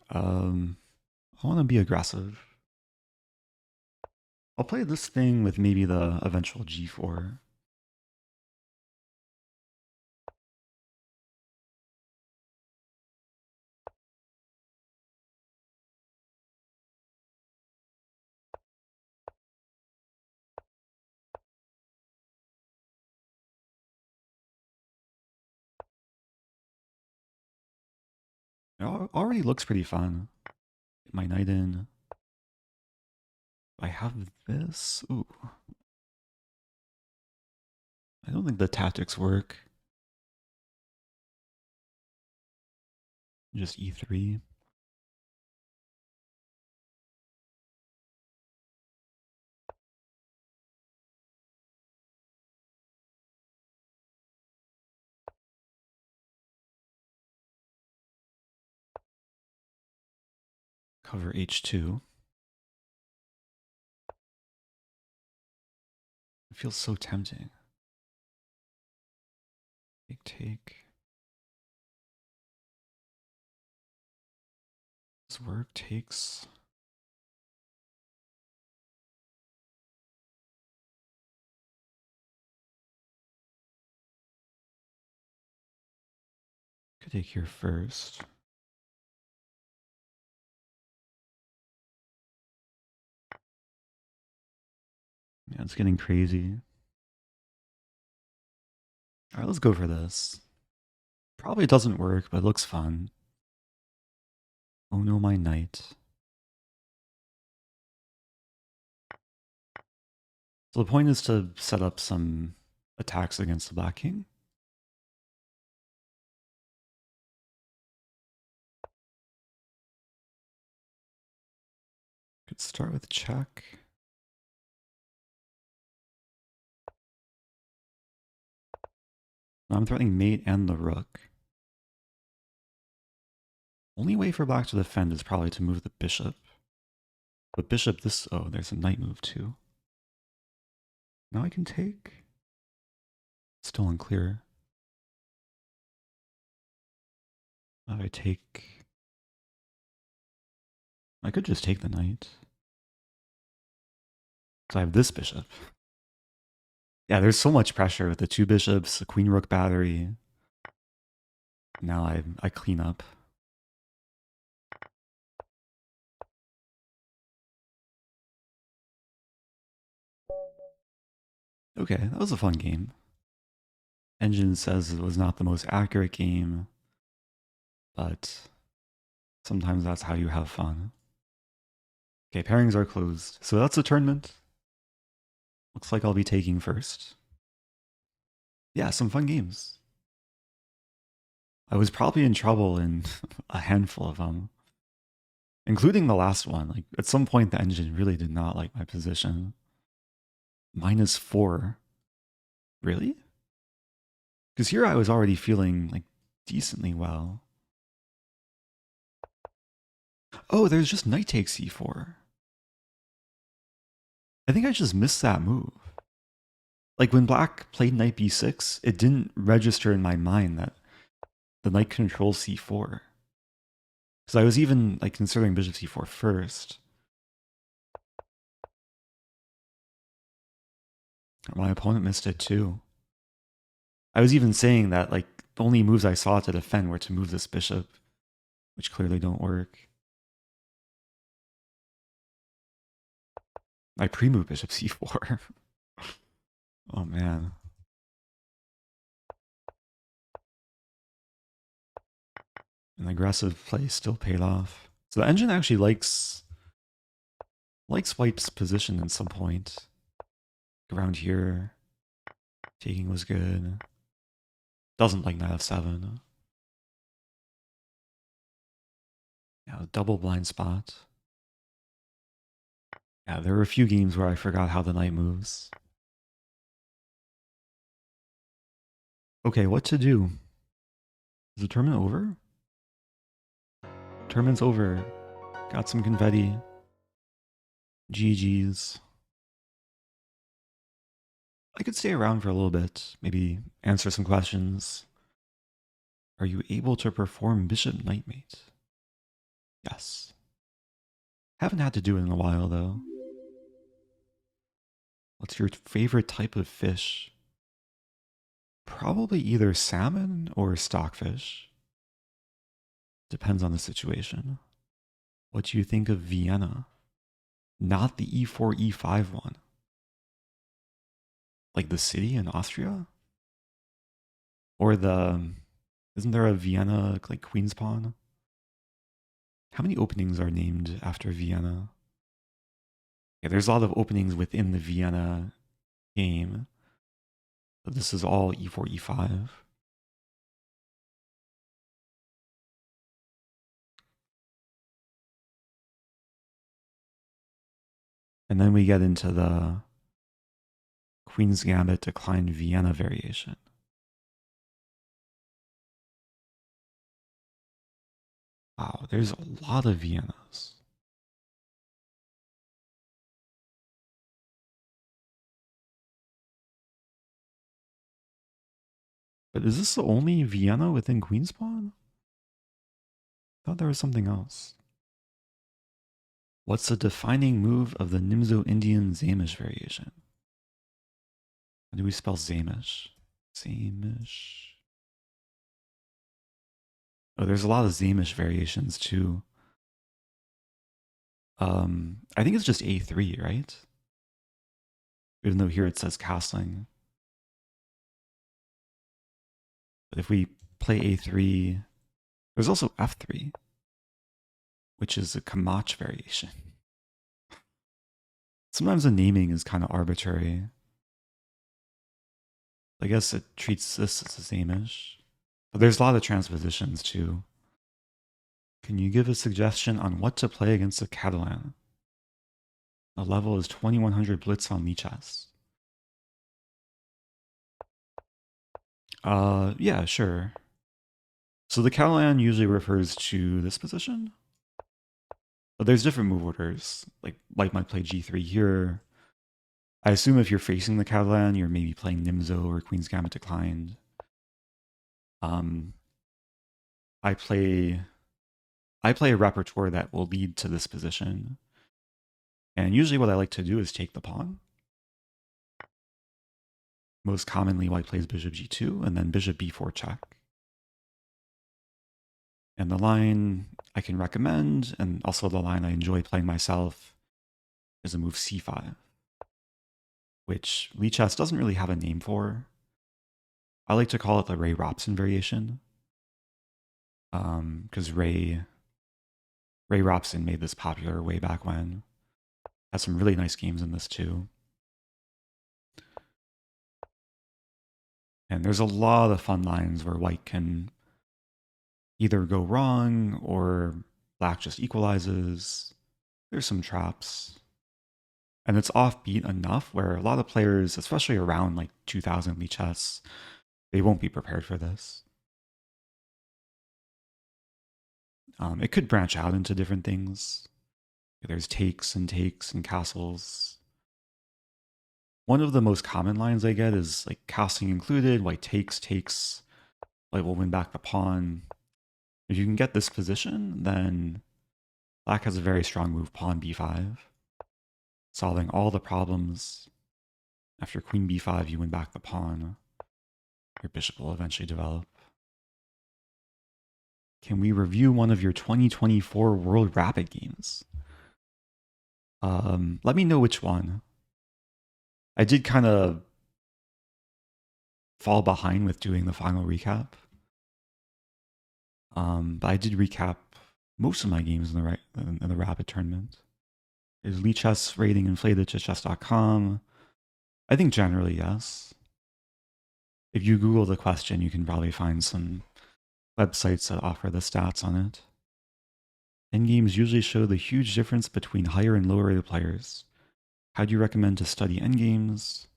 I want to be aggressive. I'll play this thing with maybe the eventual g4. already looks pretty fun. Get my knight in. I have this. Ooh. I don't think the tactics work. Just e3. Cover h2. It feels so tempting. Take. This work takes. Could take here first. Yeah, it's getting crazy. Alright, let's go for this. Probably doesn't work, but it looks fun. Oh no, my knight. So the point is to set up some attacks against the black king. Could start with check. Now I'm threatening mate and the rook. Only way for black to defend is probably to move the bishop. But bishop this, oh, there's a knight move too. Now I can take. Still unclear. I take. I could just take the knight. So I have this bishop. Yeah, there's so much pressure with the two bishops, the queen rook battery. Now I clean up. Okay, that was a fun game. Engine says it was not the most accurate game, but sometimes that's how you have fun. Okay, pairings are closed. So that's a tournament. Looks like I'll be taking first. Yeah, some fun games. I was probably in trouble in a handful of them, including the last one. Like at some point, the engine really did not like my position. -4. Really? Because here I was already feeling like decently well. Oh, there's just knight takes e4. I think I just missed that move. Like when black played knight b6, it didn't register in my mind that the knight controls c4. Because I was even like considering bishop c4 first. My opponent missed it too. I was even saying that like the only moves I saw to defend were to move this bishop, which clearly don't work. I pre-move bishop c4. Oh man. An aggressive play still paid off. So the engine actually likes white's position at some point. Around here, taking was good. Doesn't like knight f7. Yeah, double blind spot. Yeah, there were a few games where I forgot how the knight moves. Okay, what to do? Is the tournament over? Tournament's over. Got some confetti. GG's. I could stay around for a little bit, maybe answer some questions. Are you able to perform bishop knight mate? Yes. Haven't had to do it in a while though. What's your favorite type of fish? Probably either salmon or stockfish. Depends on the situation. What do you think of Vienna? Not the E4, E5 one. Like the city in Austria? Or the... Isn't there a Vienna, like Queen's Pawn? How many openings are named after Vienna? Yeah, there's a lot of openings within the Vienna game. But this is all e4, e5. And then we get into the Queen's Gambit declined Vienna variation. Wow, there's a lot of Viennas. But is this the only Vienna within Queen's Pawn? I thought there was something else. What's the defining move of the Nimzo-Indian Zamish variation? How do we spell Zamish? Zamish. Oh, there's a lot of Zamish variations too. I think it's just A3, right? Even though here it says castling. But if we play A3, there's also F3, which is a Kamach variation. Sometimes the naming is kind of arbitrary. I guess it treats this as the same-ish. But there's a lot of transpositions too. Can you give a suggestion on what to play against the Catalan? The level is 2100 blitz on Lichess. Yeah, sure. So the Catalan usually refers to this position. But there's different move orders. Like White might play G3 here. I assume if you're facing the Catalan, you're maybe playing Nimzo or Queen's Gambit declined. I play a repertoire that will lead to this position. And usually what I like to do is take the pawn. Most commonly, White plays bishop g2 and then bishop b4 check. And the line I can recommend, and also the line I enjoy playing myself, is a move c5, which Lichess doesn't really have a name for. I like to call it the Ray Robson variation, because Ray Robson made this popular way back when. Has some really nice games in this too. And there's a lot of fun lines where White can either go wrong or Black just equalizes. There's some traps. And it's offbeat enough where a lot of players, especially around like 2000 Lichess, they won't be prepared for this. It could branch out into different things. There's takes and castles. One of the most common lines I get is like casting included, White takes, White will win back the pawn. If you can get this position, then Black has a very strong move, pawn b5, solving all the problems. After queen b5, you win back the pawn. Your bishop will eventually develop. Can we review one of your 2024 World Rapid games? Let me know which one. I did kind of fall behind with doing the final recap. But I did recap most of my games in the Rapid tournament. Is Lichess rating inflated to chess.com? I think generally yes. If you Google the question, you can probably find some websites that offer the stats on it. Endgames usually show the huge difference between higher and lower rated players. How do you recommend to study endgames?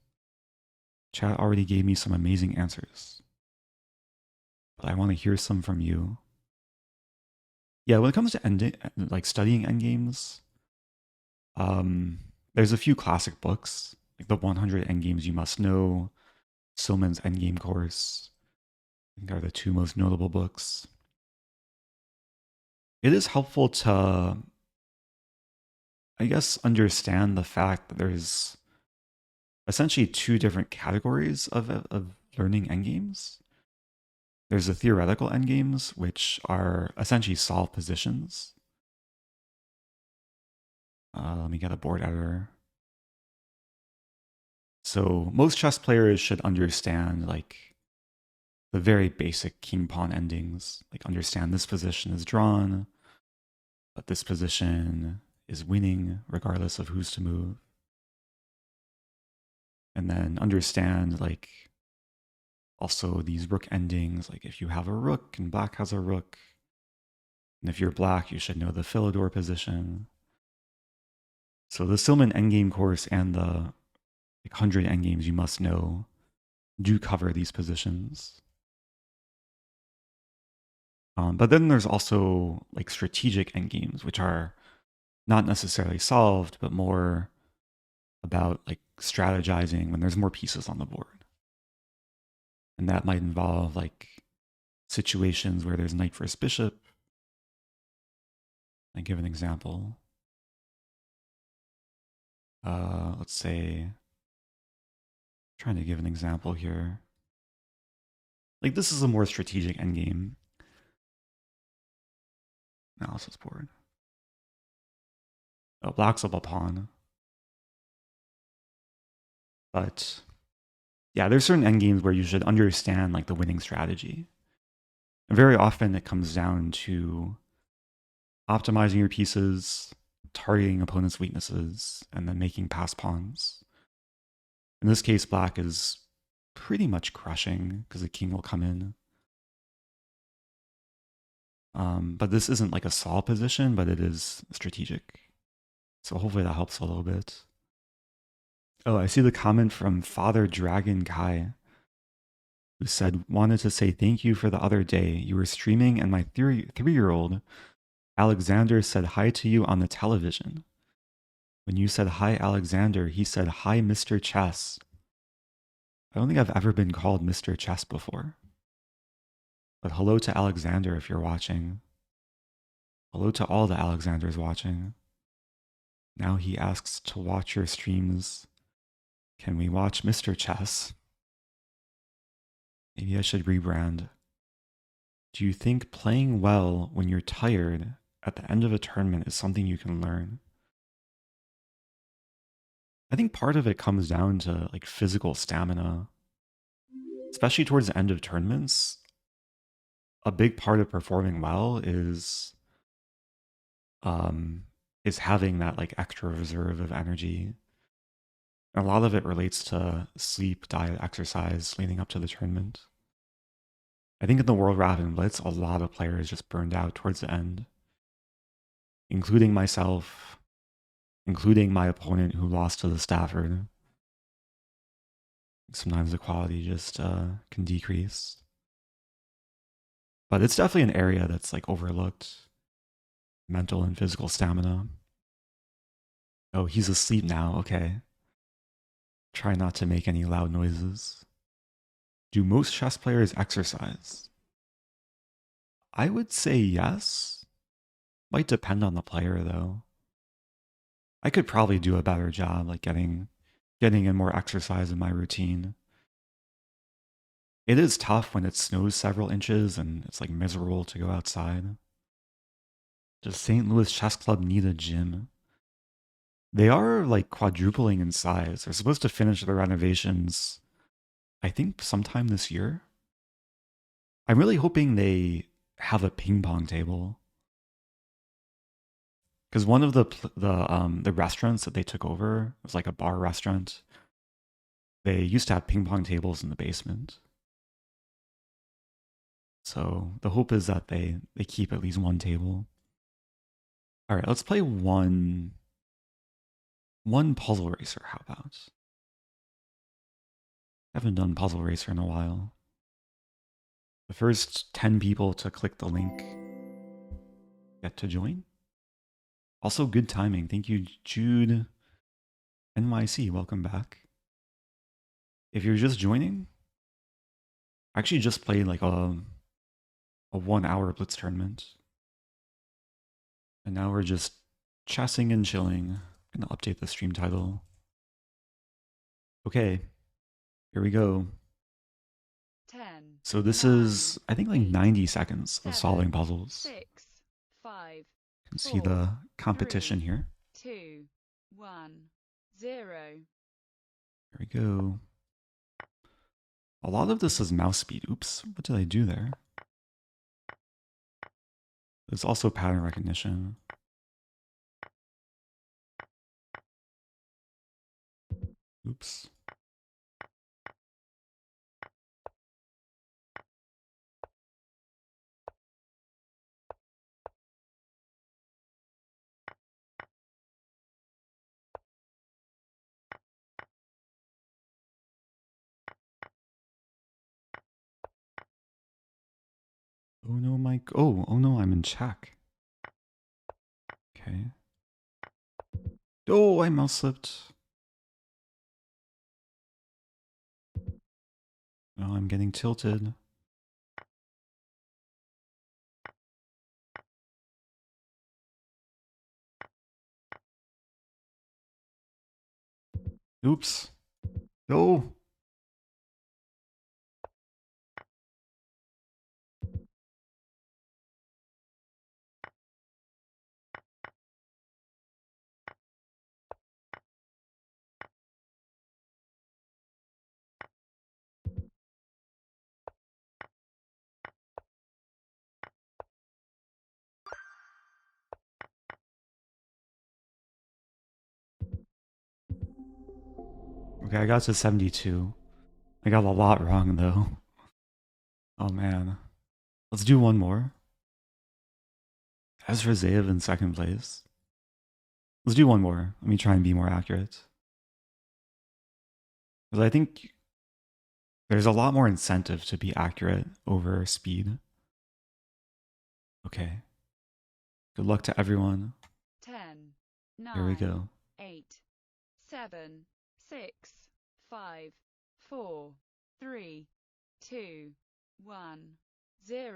Chat already gave me some amazing answers, but I want to hear some from you. Yeah, when it comes to studying endgames, there's a few classic books, like the 100 Endgames You Must Know, Silman's Endgame Course. I think are the two most notable books. It is helpful to, I guess, understand the fact that there's essentially two different categories of learning endgames. There's the theoretical endgames, which are essentially solved positions. Let me get a board editor. So most chess players should understand like the very basic king-pawn endings, like understand this position is drawn, but this position is winning regardless of who's to move. And then understand like also these rook endings, like if you have a rook and black has a rook, and if you're black, you should know the Philidor position. So the Silman endgame course and the 100 endgames you must know do cover these positions. But then there's also like strategic endgames, which are not necessarily solved, but more about like strategizing when there's more pieces on the board. And that might involve like situations where there's knight versus bishop. I give an example. Let's say, trying to give an example here. Like this is a more strategic endgame. Analysis board. Oh, black's up a pawn. But yeah, there's certain endgames where you should understand like the winning strategy. And very often it comes down to optimizing your pieces, targeting opponent's weaknesses, and then making pass pawns. In this case, black is pretty much crushing because the king will come in. But this isn't like a solve position, but it is strategic. So hopefully that helps a little bit. Oh, I see the comment from Father Dragon Kai, who said, wanted to say thank you for the other day. You were streaming and my three-year-old, Alexander, said hi to you on the television. When you said hi, Alexander, he said hi, Mr. Chess. I don't think I've ever been called Mr. Chess before. But hello to Alexander if you're watching. Hello to all the Alexanders watching. Now he asks to watch your streams. Can we watch Mr. Chess? Maybe I should rebrand. Do you think playing well when you're tired at the end of a tournament is something you can learn? I think part of it comes down to like physical stamina. Especially towards the end of tournaments, a big part of performing well is having that like extra reserve of energy. And a lot of it relates to sleep, diet, exercise leading up to the tournament. I think in the World Rapid Blitz, a lot of players just burned out towards the end, including myself, including my opponent who lost to the Stafford. Sometimes the quality just can decrease. But it's definitely an area that's like overlooked. Mental and physical stamina. Oh, he's asleep now. Okay. Try not to make any loud noises. Do most chess players exercise? I would say yes. Might depend on the player though. I could probably do a better job like getting in more exercise in my routine. It is tough when it snows several inches and it's like miserable to go outside. Does St. Louis Chess Club need a gym? They are like quadrupling in size. They're supposed to finish the renovations, I think sometime this year. I'm really hoping they have a ping pong table. Because one of the restaurants that they took over was like a bar restaurant. They used to have ping pong tables in the basement. So the hope is that they keep at least one table. All right, let's play one puzzle racer. How about? Haven't done puzzle racer in a while. The first 10 people to click the link get to join. Also, good timing. Thank you, Jude NYC. Welcome back. If you're just joining, I actually just played like a 1 hour blitz tournament. And now we're just chessing and chilling. I'm gonna update the stream title. Okay, here we go. 10. So this is, I think, like 90 seconds of solving puzzles. 6, 5. You can see the competition 3, here. 2, 1, 0. Here we go. A lot of this is mouse speed. Oops, what did I do there? There's also pattern recognition. Oops. Oh no, Mike. Oh no, I'm in check. Okay. Oh, I mouse slipped. Oh, I'm getting tilted. Oops. No. Okay, I got to 72. I got a lot wrong though. Oh man. Let's do one more. Ezra Zayev in second place. Let's do one more. Let me try and be more accurate. Because I think there's a lot more incentive to be accurate over speed. Okay. Good luck to everyone. 10, Here we 9, go. 8, 7, 6, 5, 4, 3, 2, 1, 0.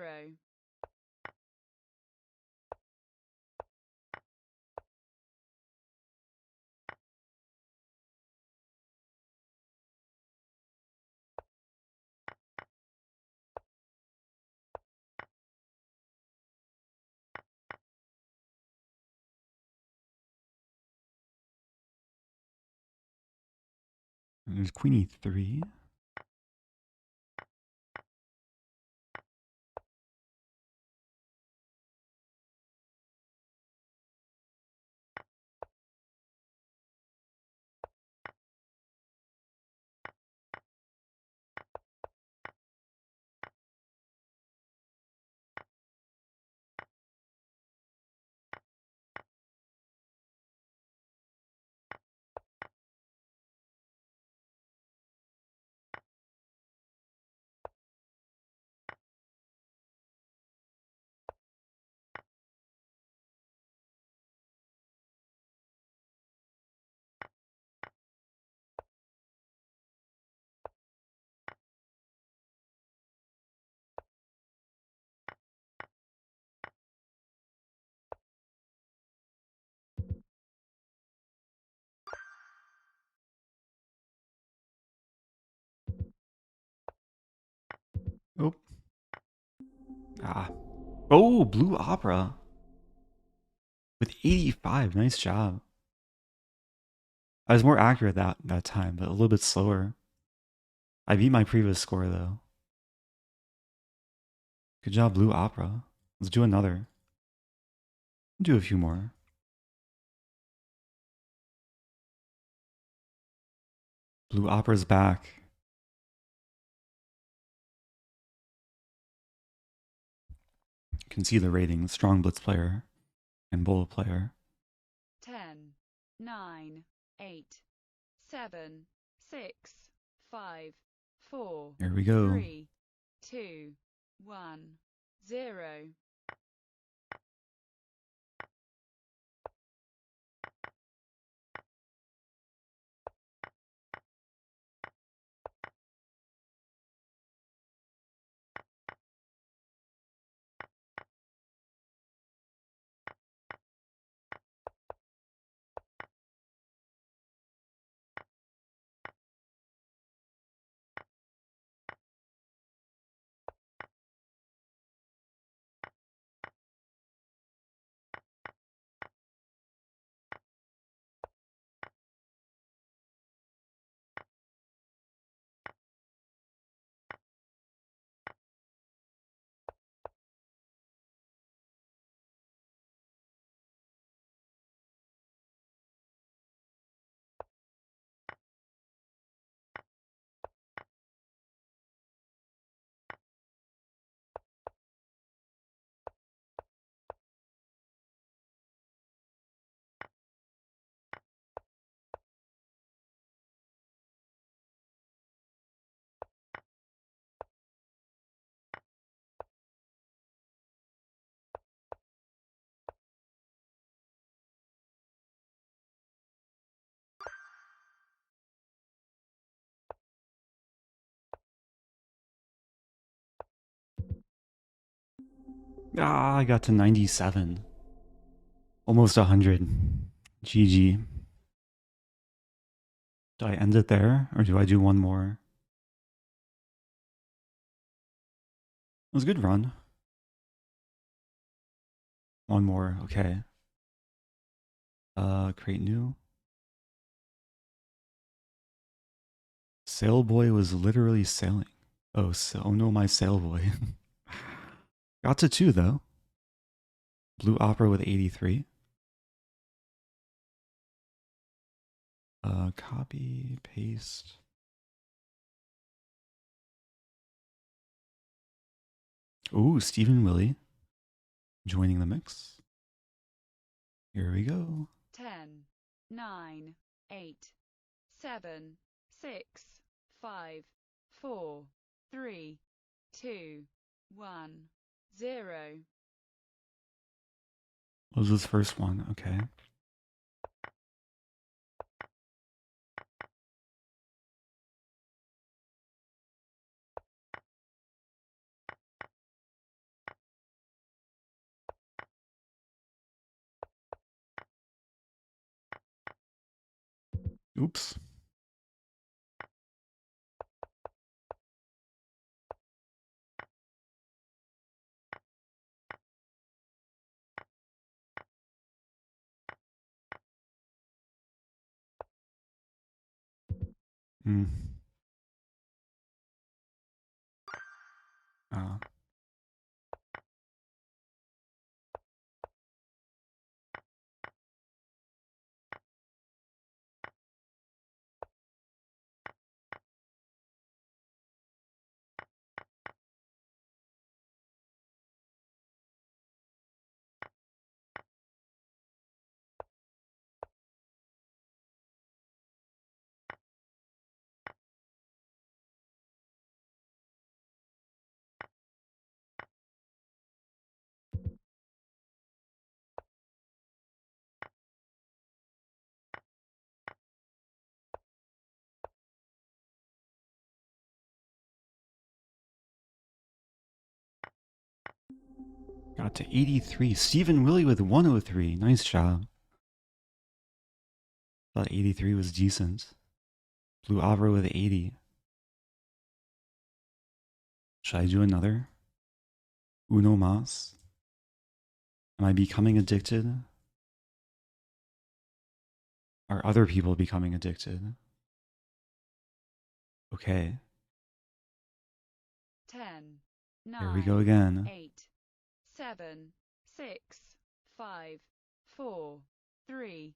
There's Queen E3. Oh. Ah. Oh, Blue Opera. With 85. Nice job. I was more accurate that time, but a little bit slower. I beat my previous score though. Good job, Blue Opera. Let's do another. Do a few more. Blue Opera's back. You can see the rating. Strong Blitz player and Bullet player. 10, 9, 8, 7, 6, 5, 4, Here we go. 3, 2, 1, 0. Ah, I got to 97. Almost 100. GG. Do I end it there, or do I do one more? It was a good run. One more, okay. Create new. Sailboy was literally sailing. Oh, oh no, my sailboy. Got to 2 though. Blue Opera with 83. Copy, paste. Ooh, Stephen Willie joining the mix. Here we go. 10, 9, 8, 7, 6, 5, 4, 3, 2, 1, 0. What was this first one? Okay. Oops. Hmm. Ah. Got to 83. Stephen Willie with 103. Nice job. Thought 83 was decent. Blue Opera with 80. Should I do another? Uno mas? Am I becoming addicted? Are other people becoming addicted? Okay. 10, Here we 9, go again. 8, 7, 6, 5, 4, 3,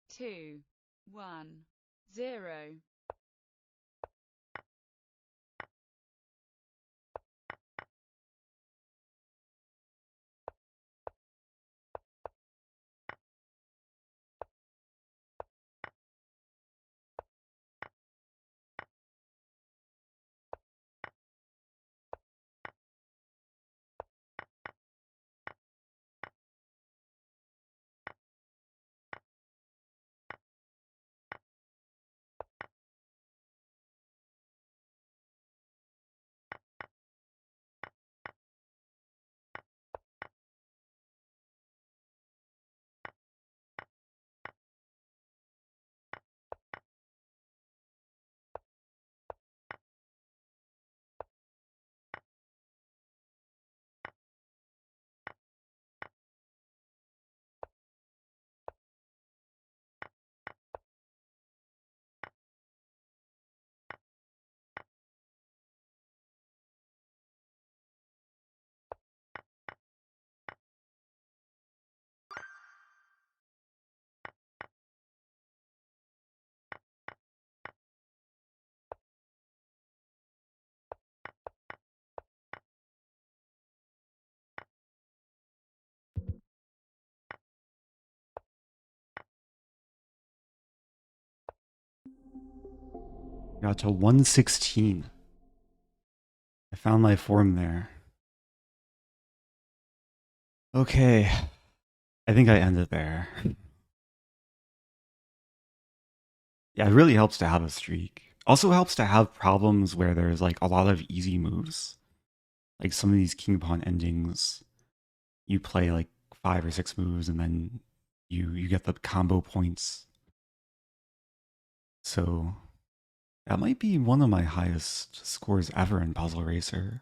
2, 1, 0. Got to 116. I found my form there. Okay. I think I end it there. Yeah, it really helps to have a streak. Also helps to have problems where there's like a lot of easy moves. Like some of these king pawn endings you play like 5 or 6 moves and then you get the combo points. So that might be one of my highest scores ever in Puzzle Racer.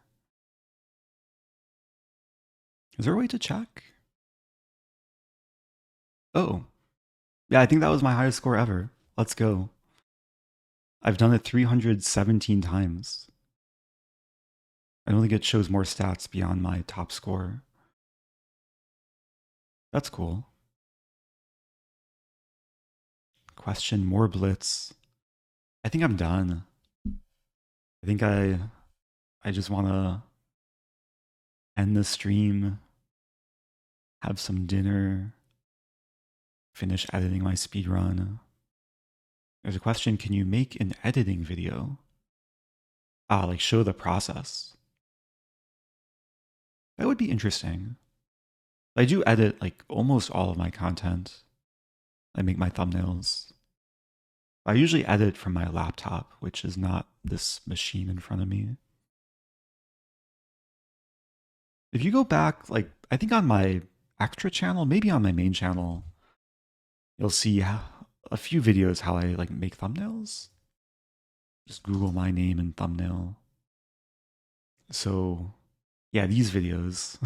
Is there a way to check? Oh, yeah, I think that was my highest score ever. Let's go. I've done it 317 times. I don't think it shows more stats beyond my top score. That's cool. Question, more blitz. I think I'm done. I think I just want to end the stream, have some dinner, finish editing my speedrun. There's a question, can you make an editing video? Like show the process. That would be interesting. I do edit like almost all of my content. I make my thumbnails. I usually edit from my laptop, which is not this machine in front of me. If you go back, like I think on my extra channel, maybe on my main channel, you'll see a few videos how I like make thumbnails. Just Google my name and thumbnail. So yeah, these videos,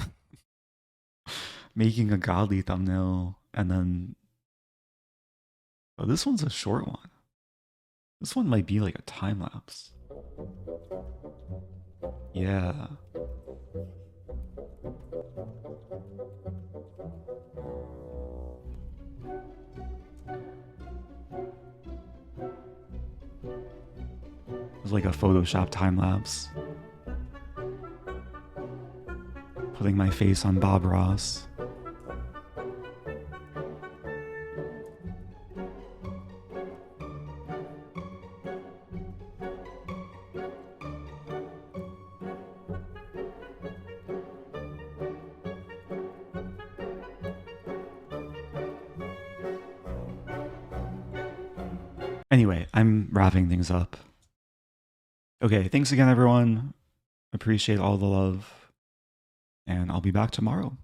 making a godly thumbnail, and then, oh, this one's a short one. This one might be like a time lapse. Yeah. It's like a Photoshop time lapse. Putting my face on Bob Ross. Anyway, I'm wrapping things up. Okay, thanks again, everyone. Appreciate all the love. And I'll be back tomorrow.